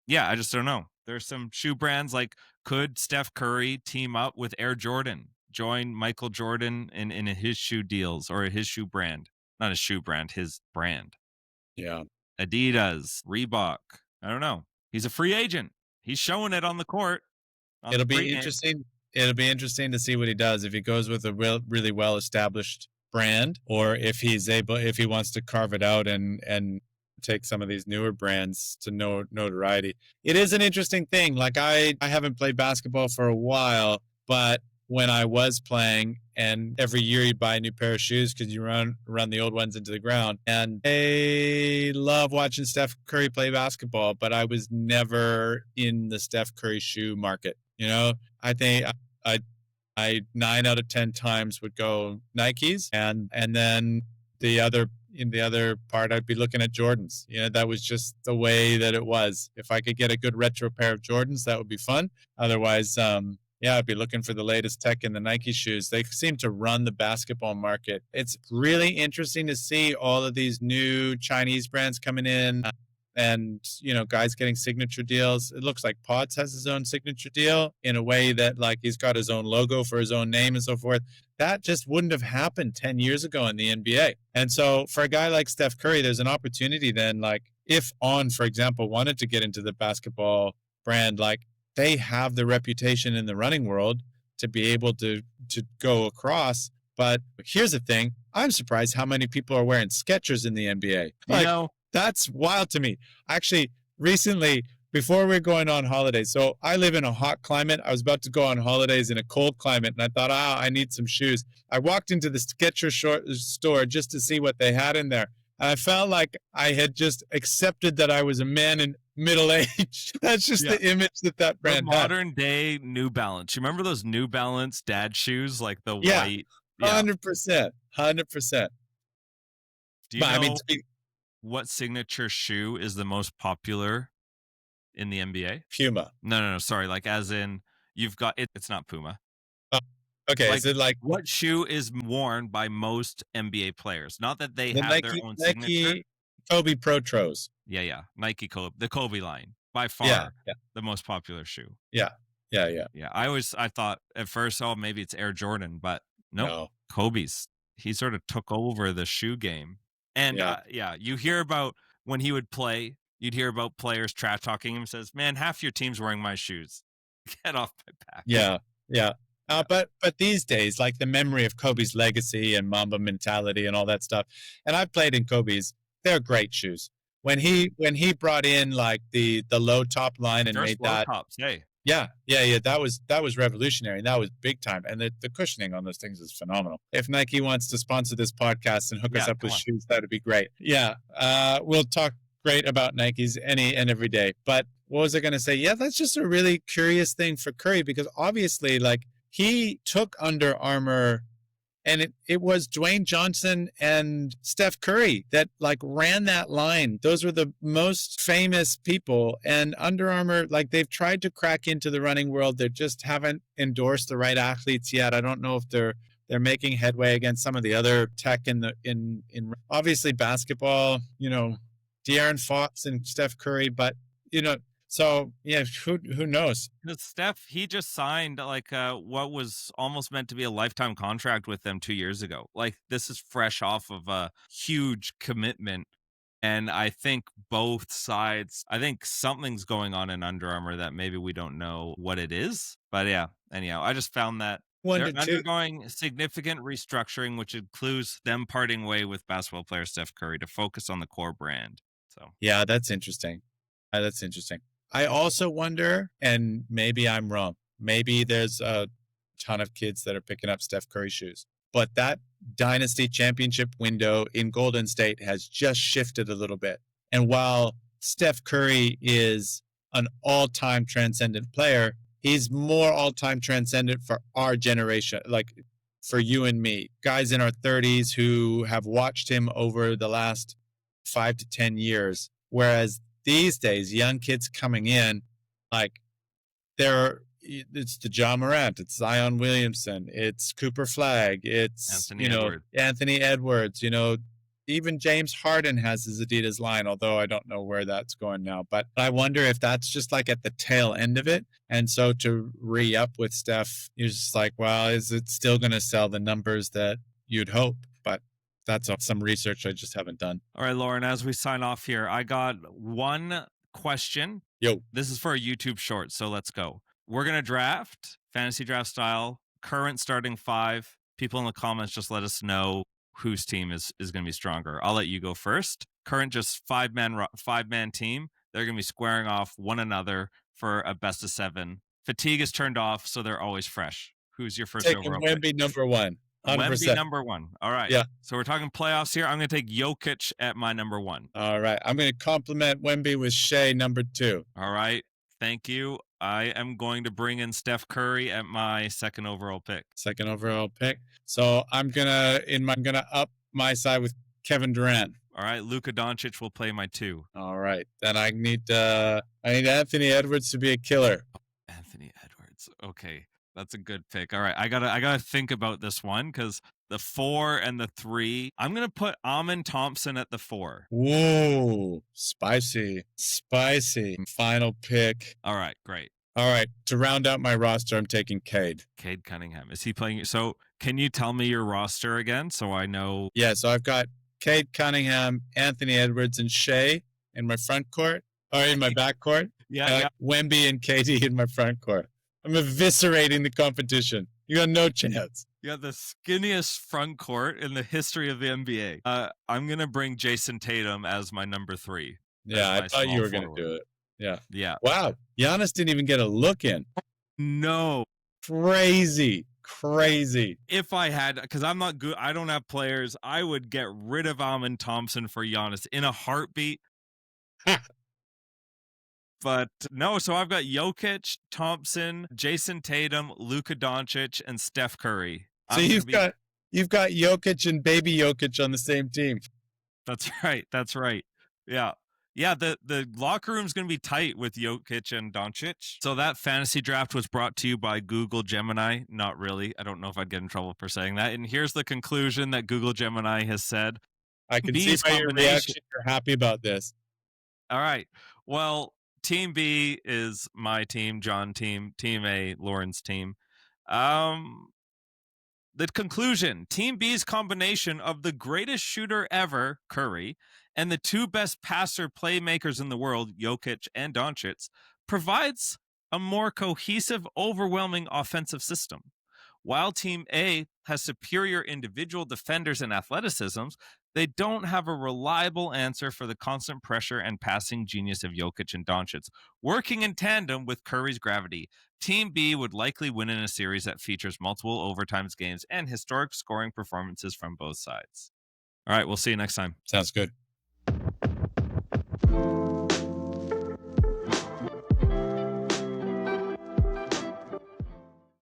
S1: Yeah, I just don't know. There's some shoe brands like, could Steph Curry team up with Air Jordan, join Michael Jordan in his shoe deals or his shoe brand? Not his shoe brand, his brand.
S2: Yeah.
S1: Adidas, Reebok. I don't know. He's a free agent. He's showing it on the court.
S2: It'll be interesting. It'll be interesting to see what he does, if he goes with a really well-established brand, or if he wants to carve it out and take some of these newer brands to notoriety. It is an interesting thing. Like I haven't played basketball for a while, but when I was playing, and every year you buy a new pair of shoes because you run the old ones into the ground. And I love watching Steph Curry play basketball, but I was never in the Steph Curry shoe market. I think I 9 out of 10 times would go Nikes, and then the other part I'd be looking at Jordans. That was just the way that it was. If I could get a good retro pair of Jordans, that would be fun. Otherwise, I'd be looking for the latest tech in the Nike shoes. They seem to run the basketball market. It's really interesting to see all of these new Chinese brands coming in. And, guys getting signature deals. It looks like Potts has his own signature deal in a way that, like, he's got his own logo for his own name and so forth. That just wouldn't have happened 10 years ago in the NBA. And so for a guy like Steph Curry, there's an opportunity then, like, if On, for example, wanted to get into the basketball brand, like, they have the reputation in the running world to be able to go across. But here's the thing. I'm surprised how many people are wearing Skechers in the NBA. That's wild to me. Actually, recently, before we were going on holidays, so I live in a hot climate. I was about to go on holidays in a cold climate, and I thought, I need some shoes. I walked into the Skechers store just to see what they had in there. And I felt like I had just accepted that I was a man middle age. That's just the image that
S1: The
S2: brand had.
S1: modern day New Balance. You remember those New Balance dad shoes, like the
S2: Yeah,
S1: white?
S2: 100%. 100%.
S1: Do you
S2: But I mean,
S1: know what signature shoe is the most popular in the NBA?
S2: Puma.
S1: No. Sorry, like as in you've got it. It's not Puma.
S2: Oh, okay,
S1: Like
S2: is it like
S1: what shoe is worn by most NBA players? Not that they
S2: the
S1: have their own signature.
S2: Nike Kobe Protros?
S1: Yeah. Nike Kobe, the Kobe line, by
S2: Yeah,
S1: far the most popular shoe.
S2: yeah.
S1: Yeah, I thought at first, oh, maybe it's Air Jordan, but nope,
S2: No.
S1: Kobe's. He sort of took over the shoe game. And you hear about when he would play, you'd hear about players trash talking him, says, man, half your team's wearing my shoes. Get off my back.
S2: Yeah. But these days, like the memory of Kobe's legacy and Mamba mentality and all that stuff, and I've played in Kobe's, they're great shoes. When he brought in like the low top line and made that
S1: tops, hey.
S2: Yeah. That was revolutionary, and that was big time. And the cushioning on those things is phenomenal. If Nike wants to sponsor this podcast and hook us up with shoes, that'd be great. Yeah, we'll talk great about Nikes any and every day. But what was I going to say? Yeah, that's just a really curious thing for Curry, because obviously, like, he took Under Armour, and it was Dwayne Johnson and Steph Curry that like ran that line. Those were the most famous people. And Under Armour, like, they've tried to crack into the running world. They just haven't endorsed the right athletes yet. I don't know if they're making headway against some of the other tech in obviously basketball, De'Aaron Fox and Steph Curry, but so yeah, who knows?
S1: Steph, he just signed like what was almost meant to be a lifetime contract with them 2 years ago. Like, this is fresh off of a huge commitment. And I think both sides, I think something's going on in Under Armour that maybe we don't know what it is. But yeah, anyhow, I just found that they're undergoing significant restructuring, which includes them parting way with basketball player Steph Curry to focus on the core brand. So
S2: yeah, that's interesting. I also wonder, and maybe I'm wrong, maybe there's a ton of kids that are picking up Steph Curry shoes, but that dynasty championship window in Golden State has just shifted a little bit. And while Steph Curry is an all-time transcendent player, he's more all-time transcendent for our generation, like for you and me, guys in our 30s who have watched him over the last 5 to 10 years. Whereas these days, young kids coming in, like, it's the John Morant, it's Zion Williamson, it's Cooper Flagg, it's Anthony Edwards. Even James Harden has his Adidas line, although I don't know where that's going now. But I wonder if that's just like at the tail end of it. And so to re-up with Steph, you're just like, well, is it still going to sell the numbers that you'd hope? But that's some research I just haven't done.
S1: All right, Lorne, as we sign off here, I got one question.
S2: Yo.
S1: This is for a YouTube short, so let's go. We're going to draft, fantasy draft style, current starting 5. People in the comments just let us know whose team is going to be stronger. I'll let you go first. Current just 5-man team. They're going to be squaring off one another for a best of 7. Fatigue is turned off, so they're always fresh. Who's your first overall pick?
S2: Wemby number 1. 100%.
S1: Wemby number 1. All right.
S2: Yeah.
S1: So we're talking playoffs here. I'm going to take Jokic at my number 1.
S2: All right. I'm going to compliment Wemby with Shea number 2.
S1: All right. Thank you. I am going to bring in Steph Curry at my second overall pick.
S2: So I'm gonna up my side with Kevin Durant.
S1: All right. Luka Doncic will play my 2.
S2: All right. Then I need Anthony Edwards to be a killer.
S1: Anthony Edwards. Okay. That's a good pick. All right. I gotta think about this one, because the 4 and the 3, I'm going to put Amen Thompson at the 4.
S2: Whoa. Spicy. Final pick.
S1: All right. Great.
S2: All right. To round out my roster, I'm taking Cade
S1: Cunningham. Is he playing? So can you tell me your roster again so I know?
S2: Yeah. So I've got Cade Cunningham, Anthony Edwards, and Shea in my front court, or in my back court.
S1: Yeah.
S2: Wemby and KD in my front court. I'm eviscerating the competition. You got no chance.
S1: You got the skinniest front court in the history of the NBA. I'm going to bring Jason Tatum as my number 3.
S2: Yeah, I thought you were going to do it. Yeah.
S1: Yeah.
S2: Wow. Giannis didn't even get a look in.
S1: No.
S2: Crazy.
S1: If I had, because I'm not good, I don't have players, I would get rid of Amen Thompson for Giannis in a heartbeat. But no, so I've got Jokic, Thompson, Jason Tatum, Luka Doncic, and Steph Curry.
S2: So you've got Jokic and baby Jokic on the same team.
S1: That's right. That's right. Yeah. Yeah, the locker room's going to be tight with Jokic and Doncic. So that fantasy draft was brought to you by Google Gemini. Not really. I don't know if I'd get in trouble for saying that. And here's the conclusion that Google Gemini has said.
S2: I can see by your reaction you're happy about this.
S1: All right. Well, Team B is my team, John team, Team A, Lorne's team. The conclusion, Team B's combination of the greatest shooter ever, Curry, and the two best passer playmakers in the world, Jokic and Doncic, provides a more cohesive, overwhelming offensive system. While Team A has superior individual defenders and athleticisms, they don't have a reliable answer for the constant pressure and passing genius of Jokic and Doncic, working in tandem with Curry's gravity. Team B would likely win in a series that features multiple overtimes games and historic scoring performances from both sides. All right, we'll see you next time.
S2: Sounds good.